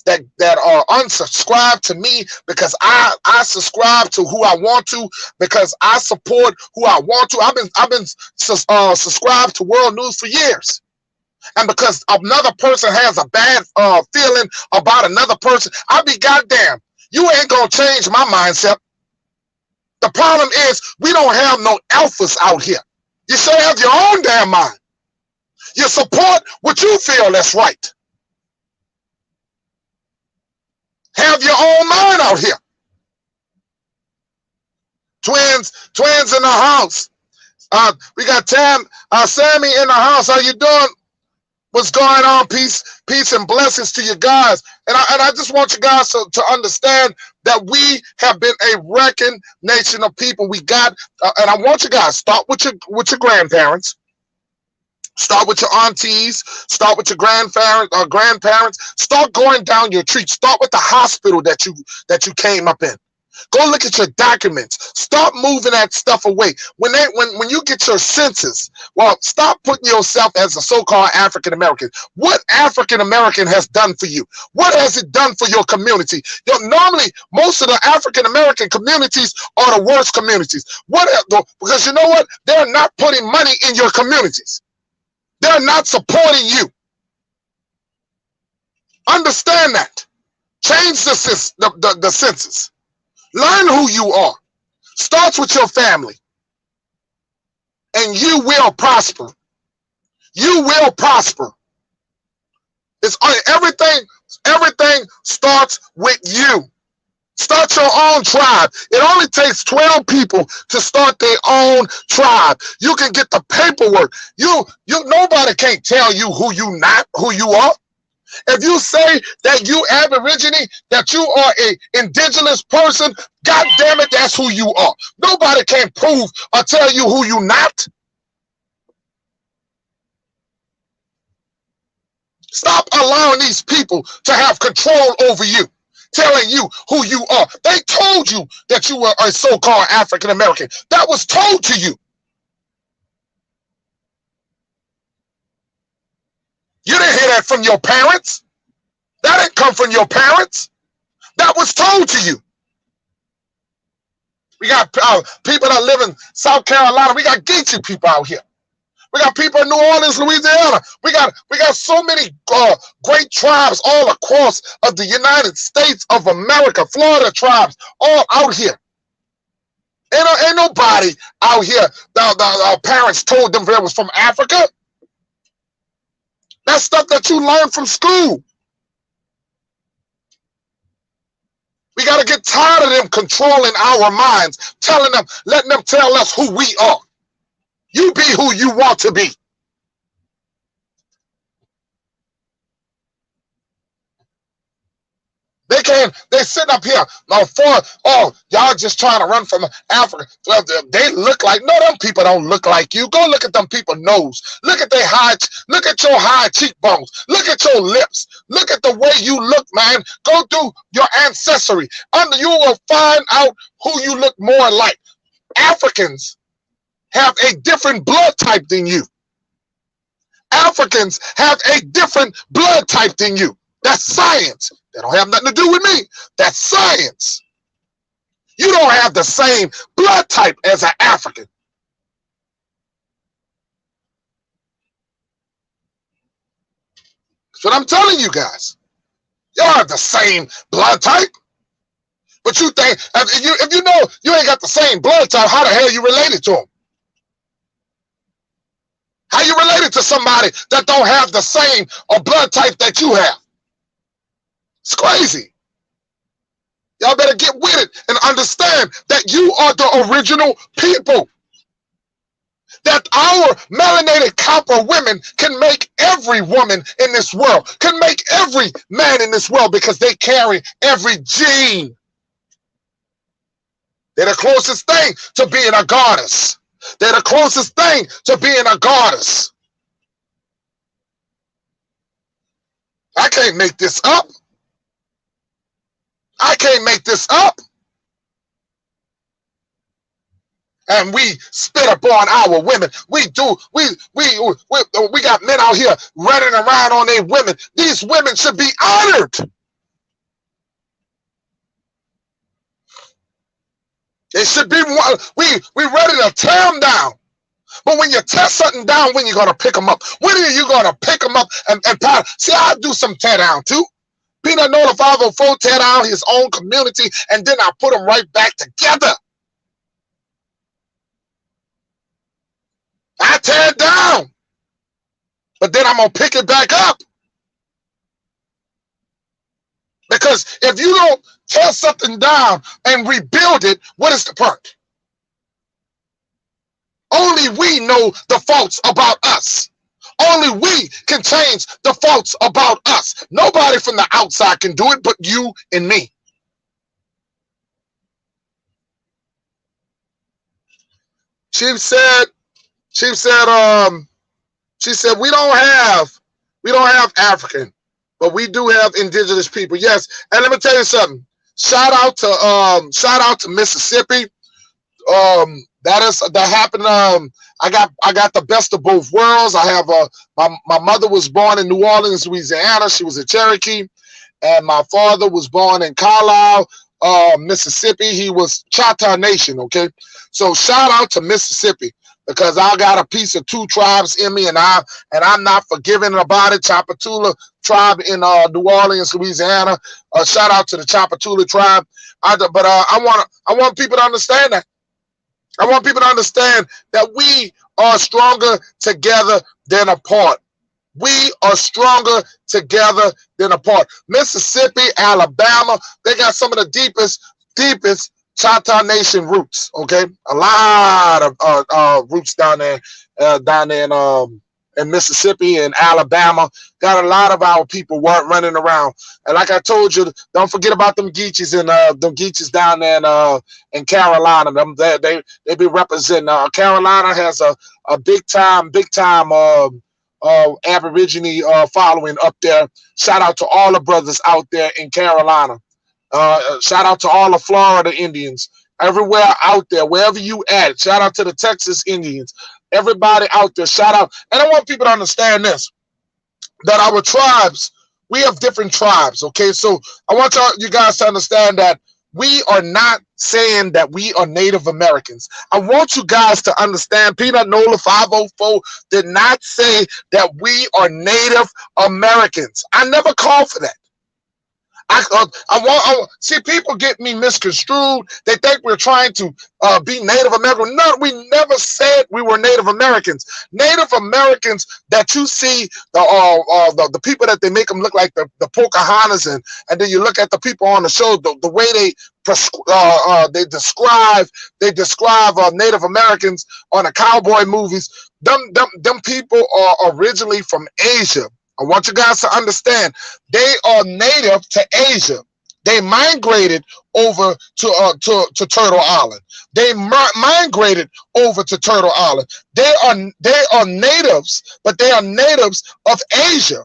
are unsubscribed to me, because I subscribe to who I want to, because I support who I want to. I've been subscribed to World News for years, and because another person has a bad feeling about another person, I'll be goddamn. You ain't gonna change my mindset. The problem is we don't have no alphas out here. You should have your own damn mind. You support what you feel that's right. Have your own mind out here. Twins in the house. We got Sammy in the house. How you doing? What's going on? Peace and blessings to you guys. And I just want you guys to understand that we have been a wrecking nation of people. We got, and I want you guys, start with your grandparents. Start with your aunties. Start with your grandparents. Start going down your tree. Start with the hospital that you came up in. Go look at your documents. Start moving that stuff away. When you get your senses, well, stop putting yourself as a so-called African American. What African American has done for you? What has it done for your community? Normally, most of the African American communities are the worst communities. Because you know what? They're not putting money in your communities. They're not supporting you. Understand that. Change the census. Learn who you are. Starts with your family. And you will prosper. You will prosper. It's everything starts with you. Start your own tribe. It only takes 12 people to start their own tribe. You can get the paperwork. Nobody can't tell you who you are. If you say that you Aborigine, that you are a indigenous person, God damn it, that's who you are. Nobody can prove or tell you who you not. Stop allowing these people to have control over you, telling you who you are. They told you that you were a so-called African American. That was told to you. You didn't hear that from your parents. That didn't come from your parents. That was told to you. We got people that live in South Carolina. We got Geechee people out here. We got people in New Orleans, Louisiana. We got so many great tribes all across of the United States of America. Florida tribes all out here. Ain't nobody out here. Our parents told them they was from Africa. That's stuff that you learn from school. We got to get tired of them controlling our minds, letting them tell us who we are. You be who you want to be. They sit up here y'all just trying to run from Africa. They look like, no, them people don't look like you. Go look at them people's nose. Look at your high cheekbones. Look at your lips. Look at the way you look, man. Go through your ancestry. You will find out who you look more like. Africans have a different blood type than you. Africans have a different blood type than you. That's science. That don't have nothing to do with me. That's science. You don't have the same blood type as an African. That's what I'm telling you guys. You don't have the same blood type. But you think, if you know you ain't got the same blood type, how the hell you related to them? How you related to somebody that don't have the same blood type that you have? It's crazy. Y'all better get with it and understand that you are the original people. That our melanated copper women can make every woman in this world, can make every man in this world, because they carry every gene. They're the closest thing to being a goddess. They're the closest thing to being a goddess. I can't make this up. I can't make this up. And we spit upon our women. We got men out here running around on their women. These women should be honored. They should be. We ready to tear them down. But when you tear something down, when you gonna pick them up? When are you gonna pick them up and pound? See, I'll do some tear down too. Peanut Nola 504 tear down his own community, and then I put them right back together. I tear it down, but then I'm gonna pick it back up. Because if you don't tear something down and rebuild it, what is the point? Only we know the faults about us. Only we can change the faults about us. Nobody from the outside can do it but you and me. She said we don't have African, but we do have indigenous people. Yes, and let me tell you something. Shout out to Mississippi. That happened. I got the best of both worlds. I have my mother was born in New Orleans, Louisiana. She was a Cherokee, and my father was born in Carlisle, Mississippi. He was Choctaw Nation. Okay, so shout out to Mississippi, because I got a piece of two tribes in me, and I'm not forgiving about it. Chapatula tribe in New Orleans, Louisiana. Shout out to the Chapatula tribe. I want people to understand that. I want people to understand that we are stronger together than apart. We are stronger together than apart. Mississippi, Alabama, they got some of the deepest Choctaw Nation roots. Okay, a lot of roots down there in Mississippi and Alabama. Got a lot of our people weren't running around. And like I told you, don't forget about them Geechees and them Geechees down there in Carolina. They be representing. Carolina has a big time Aborigine following up there. Shout out to all the brothers out there in Carolina. Shout out to all the Florida Indians. Everywhere out there, wherever you at. Shout out to the Texas Indians. Everybody out there, shout out. And I want people to understand this, that our tribes, we have different tribes, okay? So I want you guys to understand that we are not saying that we are Native Americans. I want you guys to understand, Peanut Nola 504 did not say that we are Native Americans. I never called for that. I see people get me misconstrued. They think we're trying to be Native American. No, we never said we were Native Americans. Native Americans that you see, the people that they make them look like the Pocahontas, and then you look at the people on the show, the way they describe Native Americans on the cowboy movies. Them people are originally from Asia. I want you guys to understand, they are native to Asia. They migrated over to Turtle Island. They migrated over to Turtle Island. They are natives, but they are natives of Asia.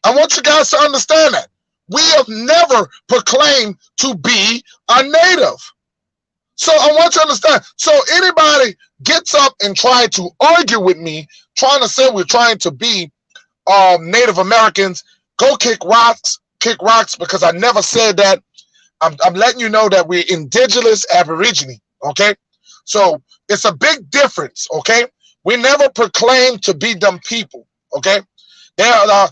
I want you guys to understand that. We have never proclaimed to be a native. So I want you to understand. So anybody gets up and try to argue with me, trying to say we're trying to be Native Americans, go kick rocks, because I never said that. I'm letting you know that we're indigenous Aborigine, okay? So it's a big difference, okay? We never proclaimed to be them people, okay? They are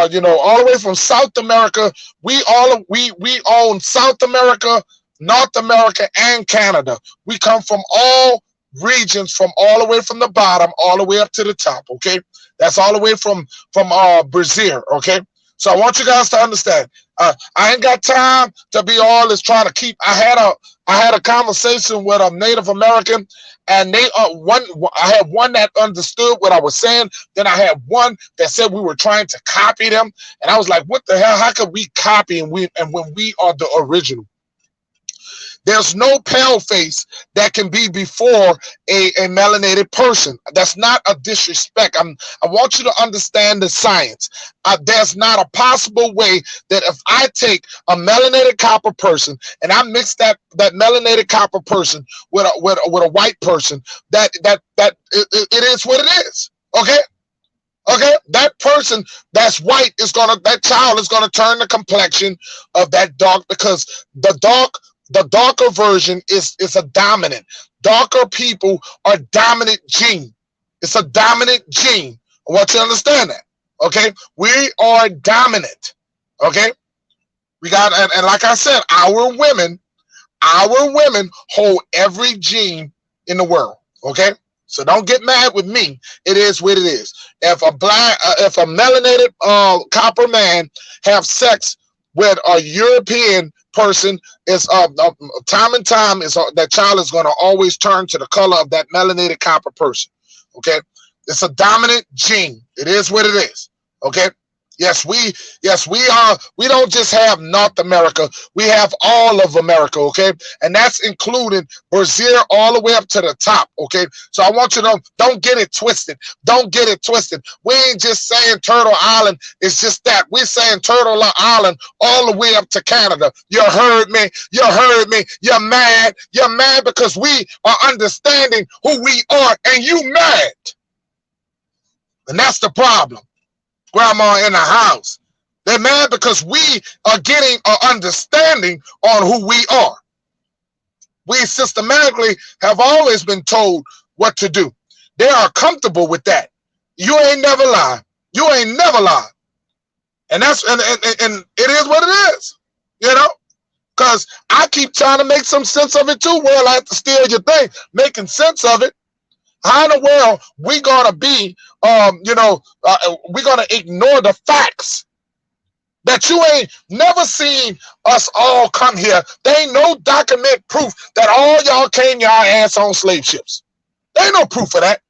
you know, all the way from South America. We own South America, North America, and Canada. We come from all regions, from all the way from the bottom all the way up to the top, okay? That's all the way from Brazil, okay? So I want you guys to understand. I ain't got time to be all this trying to keep. I had a conversation with a Native American, and I had one that understood what I was saying. Then I had one that said we were trying to copy them, and I was like, "What the hell? How could we copy when we are the original?" There's no pale face that can be before a melanated person. That's not a disrespect. I want you to understand the science. There's not a possible way that if I take a melanated copper person and I mix that melanated copper person with a white person, that it is what it is. Okay? Okay, that person that's white that child is gonna turn the complexion of that dark, because the darker version is a dominant. Darker people are dominant gene. It's a dominant gene. I want you to understand that. Okay, we are dominant. Okay, we got, and like I said, our women hold every gene in the world. Okay. So don't get mad with me. It is what it is. If a melanated copper man have sex with a European person, is time and time is that child is going to always turn to the color of that melanated copper person. Okay, it's a dominant gene. It is what it is. Okay. Yes, we are. We don't just have North America. We have all of America, okay? And that's including Brazil all the way up to the top, okay? So I want you to know, don't get it twisted. Don't get it twisted. We ain't just saying Turtle Island. It's just that. We're saying Turtle Island all the way up to Canada. You heard me. You heard me. You're mad. You're mad because we are understanding who we are, and you mad. And that's the problem. Grandma in the house. They're mad because we are getting an understanding on who we are. We systematically have always been told what to do. They are comfortable with that. You ain't never lied. You ain't never lied. And that's and it is what it is. You know? Because I keep trying to make some sense of it too. Well, I have to steal your thing, making sense of it. How in the world we gonna be, we're gonna ignore the facts that you ain't never seen us all come here. There ain't no document proof that all y'all came your ass on slave ships. There ain't no proof of that.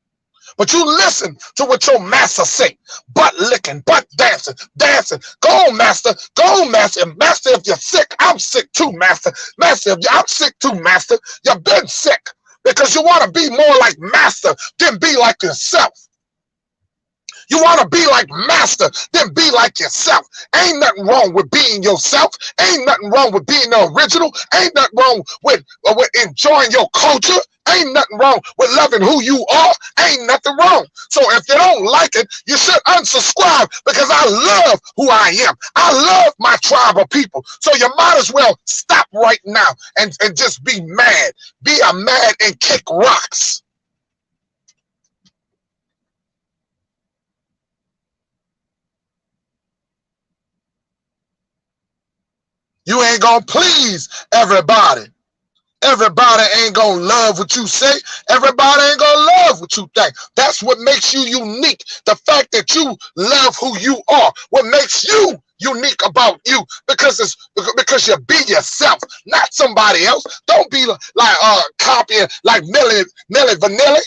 But you listen to what your master say. Butt licking, butt dancing, dancing. Go on, master. Go on, master. And master, if you're sick, I'm sick too, master. Master, I'm sick too, master. You've been sick because you want to be more like master than be like yourself. You want to be like master, then be like yourself. Ain't nothing wrong with being yourself. Ain't nothing wrong with being the original. Ain't nothing wrong with enjoying your culture. Ain't nothing wrong with loving who you are. Ain't nothing wrong. So if you don't like it, you should unsubscribe because I love who I am. I love my tribe of people. So you might as well stop right now and just be mad. Be a mad and kick rocks. You ain't gonna please everybody. Everybody ain't gonna love what you say. Everybody ain't gonna love what you think. That's what makes you unique. The fact that you love who you are. What makes you unique about you. Because you be yourself, not somebody else. Don't be like copying like Milli Vanilli.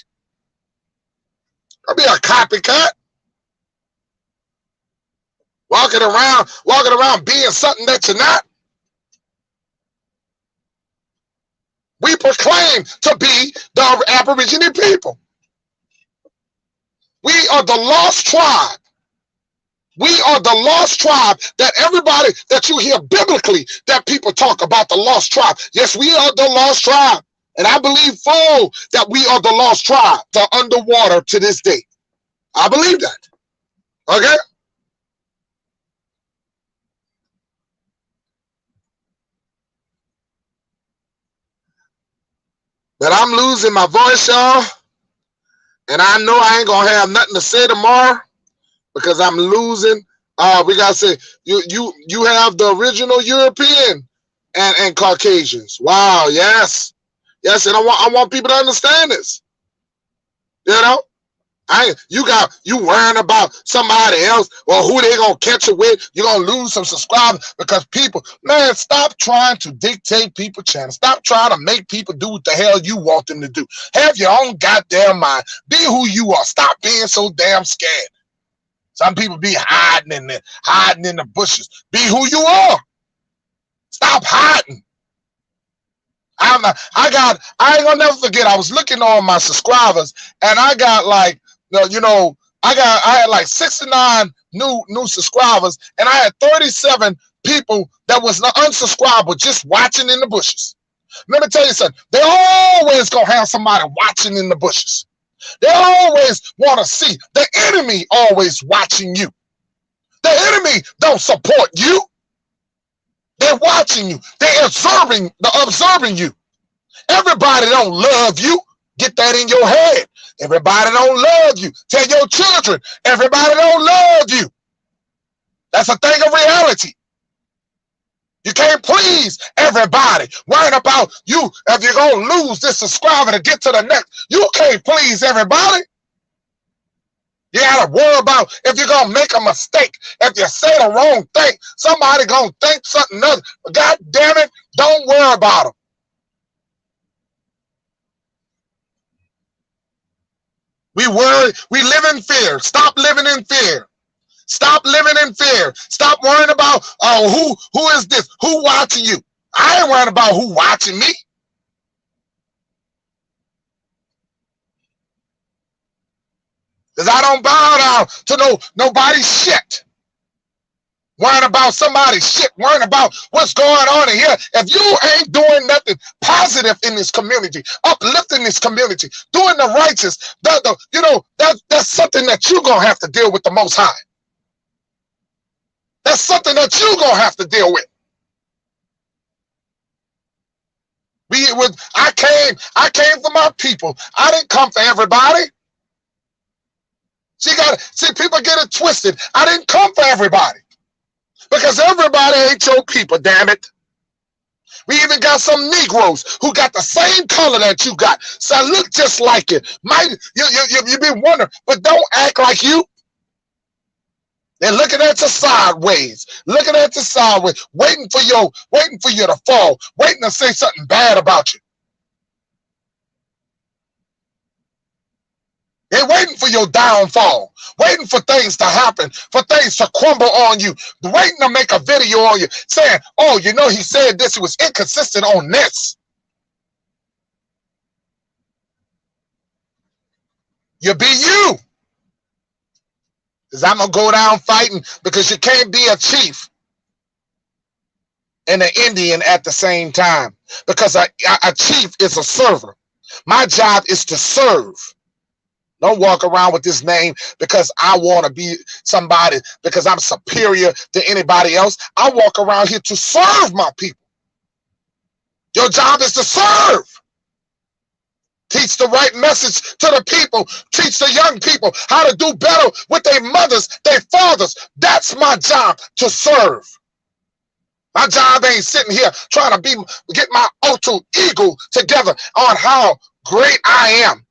Don't be a copycat. Walking around being something that you're not. We proclaim to be the Aborigine people. We are the lost tribe. We are the lost tribe that everybody that you hear biblically that people talk about the lost tribe. Yes, we are the lost tribe. And I believe full that we are the lost tribe. They're underwater to this day. I believe that. Okay? But I'm losing my voice, y'all. And I know I ain't gonna have nothing to say tomorrow because I'm losing. We gotta say you have the original European and Caucasians. Wow, yes. Yes, and I want people to understand this. You know? You worrying about somebody else or who they gonna catch it with. You're gonna lose some subscribers because people, man, stop trying to dictate people's channels. Stop trying to make people do what the hell you want them to do. Have your own goddamn mind. Be who you are. Stop being so damn scared. Some people be hiding in the bushes. Be who you are. Stop hiding. I ain't gonna never forget. I was looking on my subscribers and I got like, I had like 69 new subscribers, and I had 37 people that was not unsubscribed but just watching in the bushes. Let me tell you something. They always gonna have somebody watching in the bushes. They always want to see. The enemy always watching you. The enemy don't support you. They're watching you. They're observing you. Everybody don't love you. Get that in your head. Everybody don't love you. Tell your children, everybody don't love you. That's a thing of reality. You can't please everybody. Worrying about you if you're going to lose this subscriber to get to the next. You can't please everybody. You got to worry about if you're going to make a mistake. If you say the wrong thing, somebody going to think something else. But God damn it, don't worry about them. We worry. We live in fear. Stop living in fear. Stop living in fear. Stop worrying about who is this? Who watching you? I ain't worrying about who watching me. Because I don't bow down to nobody's shit. Worrying about somebody's shit. Worrying about what's going on in here. If you ain't doing nothing positive in this community, uplifting this community, doing the righteous, that's something that you're going to have to deal with the Most High. That's something that you're going to have to deal with. I came for my people. I didn't come for everybody. See, people get it twisted. I didn't come for everybody. Because everybody ain't your people, damn it. We even got some Negroes who got the same color that you got. So I look just like you. You be wondering, but don't act like you. They're looking at you sideways, waiting for you to fall, waiting to say something bad about you. They're waiting for your downfall, waiting for things to happen, for things to crumble on you, waiting to make a video on you, saying, oh, you know, he said this, he was inconsistent on this. You be you. Because I'm going to go down fighting, because you can't be a chief and an Indian at the same time, because a chief is a server. My job is to serve. Don't walk around with this name because I want to be somebody, because I'm superior to anybody else. I walk around here to serve my people. Your job is to serve. Teach the right message to the people. Teach the young people how to do better with their mothers, their fathers. That's my job, to serve. My job ain't sitting here trying to get my alter ego together on how great I am.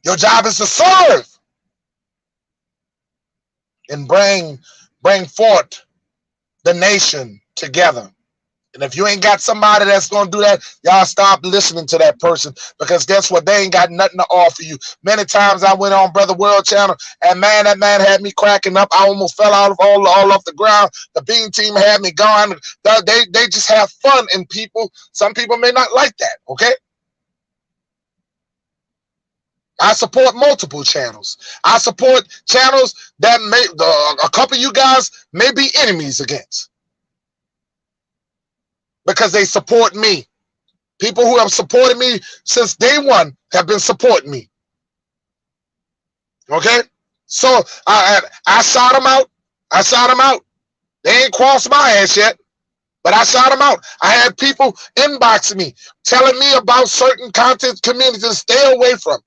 Your job is to serve and bring forth the nation together. And if you ain't got somebody that's going to do that, y'all stop listening to that person, because guess what? They ain't got nothing to offer you. Many times I went on Brother World Channel, and man, that man had me cracking up. I almost fell out of all off the ground. The Bean Team had me going. They just have fun, and some people may not like that, okay? I support multiple channels. I support channels that a couple of you guys may be enemies against, because they support me. People who have supported me since day one have been supporting me. Okay? So I shot them out. They ain't crossed my ass yet, but I shot them out. I had people inboxing me, telling me about certain content communities to stay away from.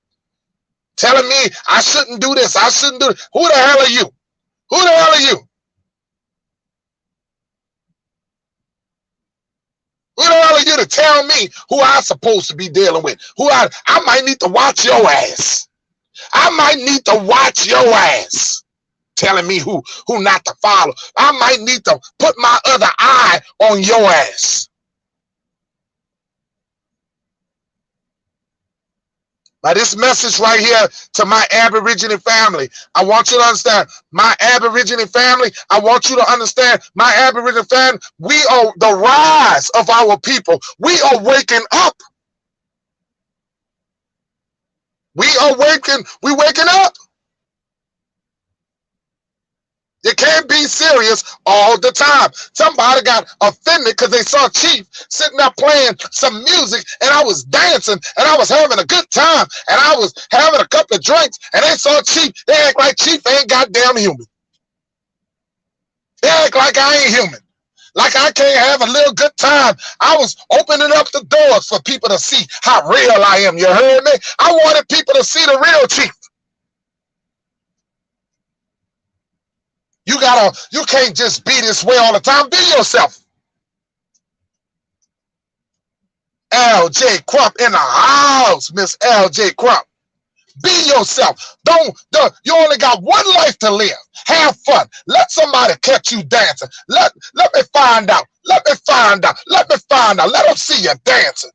Telling me I shouldn't do this, I shouldn't do it. Who the hell are you? Who the hell are you? Who the hell are you to tell me who I'm supposed to be dealing with? I might need to watch your ass. I might need to watch your ass. Telling me who not to follow. I might need to put my other eye on your ass. Now, this message right here to my Aborigine family, I want you to understand, my Aborigine family, I want you to understand, my Aborigine family, we are the rise of our people. We are waking up. We waking up. You can't be serious all the time. Somebody got offended because they saw Chief sitting there playing some music, and I was dancing, and I was having a good time, and I was having a couple of drinks, and they saw Chief. They act like Chief ain't goddamn human. They act like I ain't human. Like I can't have a little good time. I was opening up the doors for people to see how real I am. You heard me? I wanted people to see the real Chief. You can't just be this way all the time. Be yourself. LJ Crump in the house, Miss LJ Crump. Be yourself. You only got one life to live. Have fun. Let somebody catch you dancing. Let me find out. Let them see you dancing.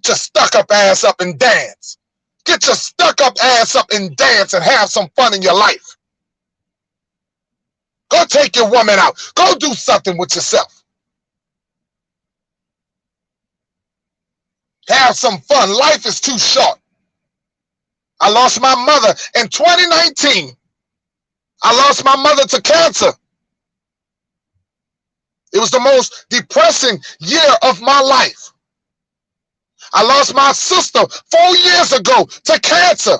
Get your stuck up ass up and dance. Get your stuck up ass up and dance and have some fun in your life. Go take your woman out. Go do something with yourself. Have some fun. Life is too short. I lost my mother in 2019. I lost my mother to cancer. It was the most depressing year of my life. I lost my sister 4 years ago to cancer.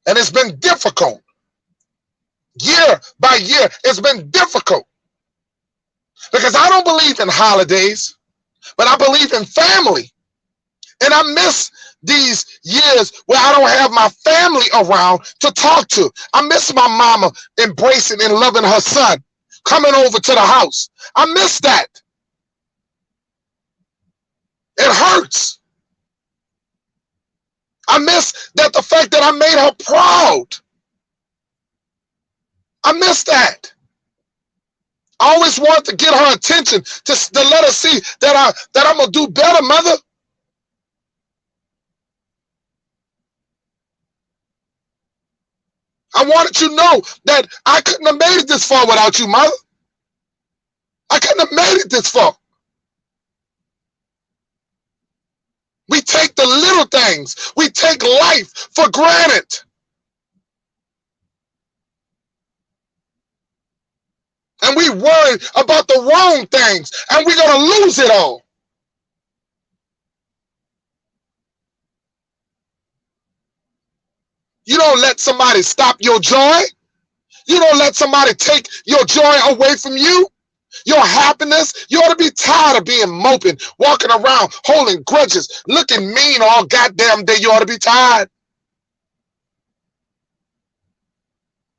And it's been difficult. Year by year, it's been difficult. Because I don't believe in holidays, but I believe in family. And I miss these years where I don't have my family around to talk to. I miss my mama embracing and loving her son, coming over to the house. I miss that. It hurts. I miss that, the fact that I made her proud. I miss that. I always wanted to get her attention, to let her see that I'm gonna do better, mother. I wanted you to know that I couldn't have made it this far without you, mother. I couldn't have made it this far. We take the little things. We take life for granted. And we worry about the wrong things, and we're going to lose it all. You don't let somebody stop your joy. You don't let somebody take your joy away from you. Your happiness. You ought to be tired of being moping, walking around, holding grudges, looking mean all goddamn day. You ought to be tired.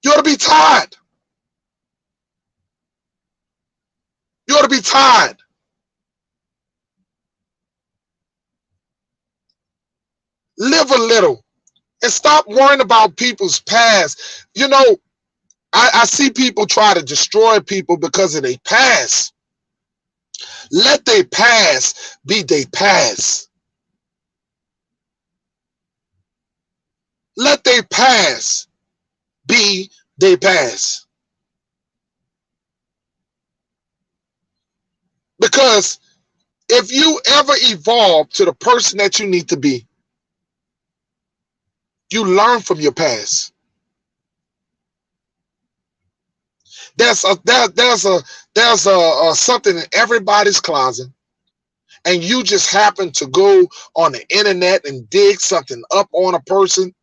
You ought to be tired. You ought to be tired. Live a little and stop worrying about people's past. You know, I see people try to destroy people because of their past. Let their past be their past. Let their past be their past. Because if you ever evolve to the person that you need to be, you learn from your past. There's something in everybody's closet, and you just happen to go on the internet and dig something up on a person,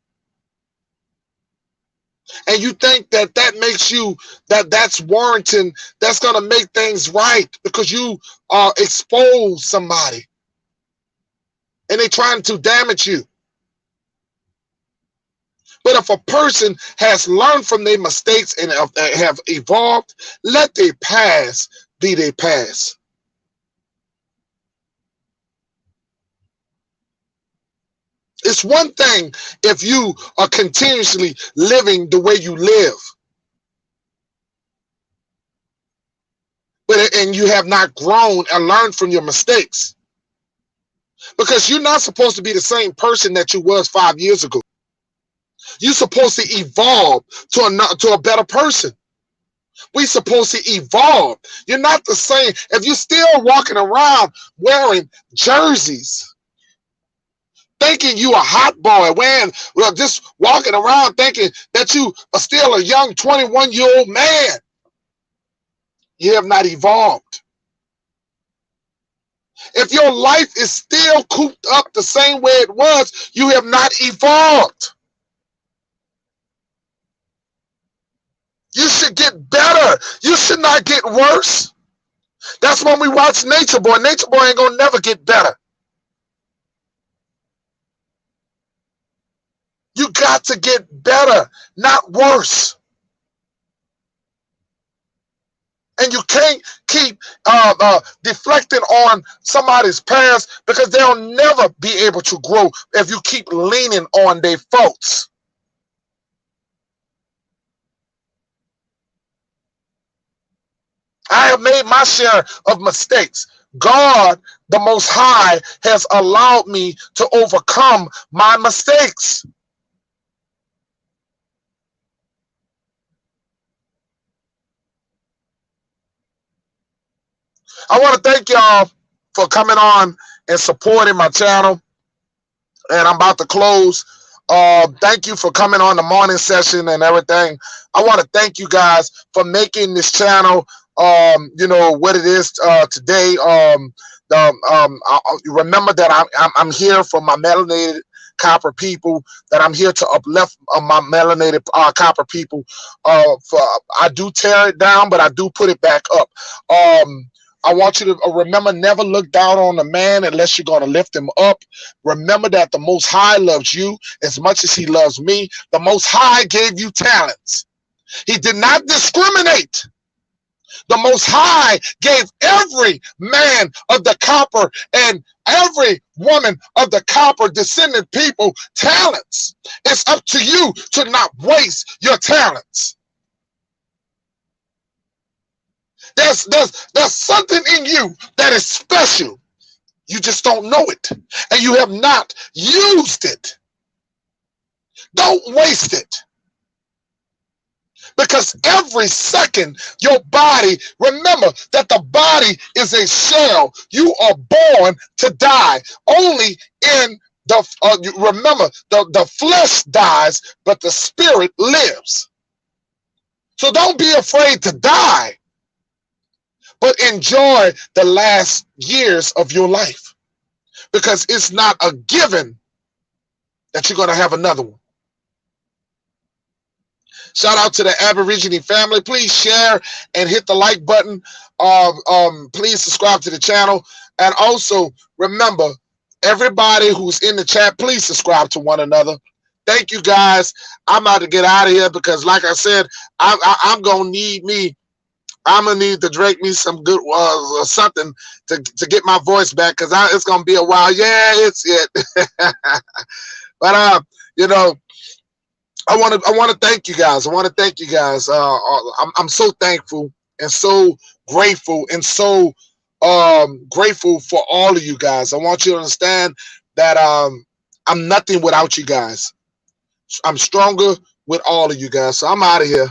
and you think that makes you, that's warranting, that's going to make things right because you expose somebody and they're trying to damage you. But if a person has learned from their mistakes and have evolved, let their past be their past. It's one thing if you are continuously living the way you live, and you have not grown and learned from your mistakes. Because you're not supposed to be the same person that you was 5 years ago. You're supposed to evolve to a better person. We're supposed to evolve. You're not the same. If you're still walking around wearing jerseys, thinking you a hot boy, just walking around thinking that you are still a young 21-year-old man, you have not evolved. If your life is still cooped up the same way it was, you have not evolved. You should get better. You should not get worse. That's when we watch Nature Boy. Nature Boy ain't gonna never get better. You got to get better, not worse. And you can't keep deflecting on somebody's past, because they'll never be able to grow if you keep leaning on their faults. I have made my share of mistakes. God, the Most High, has allowed me to overcome my mistakes. I want to thank y'all for coming on and supporting my channel. And I'm about to close. Thank you for coming on the morning session and everything. I want to thank you guys for making this channel, what it is today. Remember that I'm here for my melanated copper people, that I'm here to uplift my melanated copper people. I do tear it down, but I do put it back up. I want you to remember, never look down on a man unless you're going to lift him up. Remember that the Most High loves you as much as he loves me. The Most High gave you talents. He did not discriminate. The Most High gave every man of the copper and every woman of the copper descendant people talents. It's up to you to not waste your talents. There's something in you that is special. You just don't know it, and you have not used it. Don't waste it. Because every second, your body, remember that the body is a shell. You are born to die. Only in remember, the flesh dies, but the spirit lives. So don't be afraid to die, but enjoy the last years of your life, because it's not a given that you're going to have another one. Shout out to the Aborigine family. Please share and hit the like button. Please subscribe to the channel. And also, remember, everybody who's in the chat, please subscribe to one another. Thank you, guys. I'm about to get out of here because, like I said, I'm going to need me. I'm going to need to drink me some good something to get my voice back, because it's going to be a while. Yeah, it's it. But, you know, I want to thank you guys. I want to thank you guys. I'm so thankful and so grateful and so grateful for all of you guys. I want you to understand that I'm nothing without you guys. I'm stronger with all of you guys. So I'm out of here.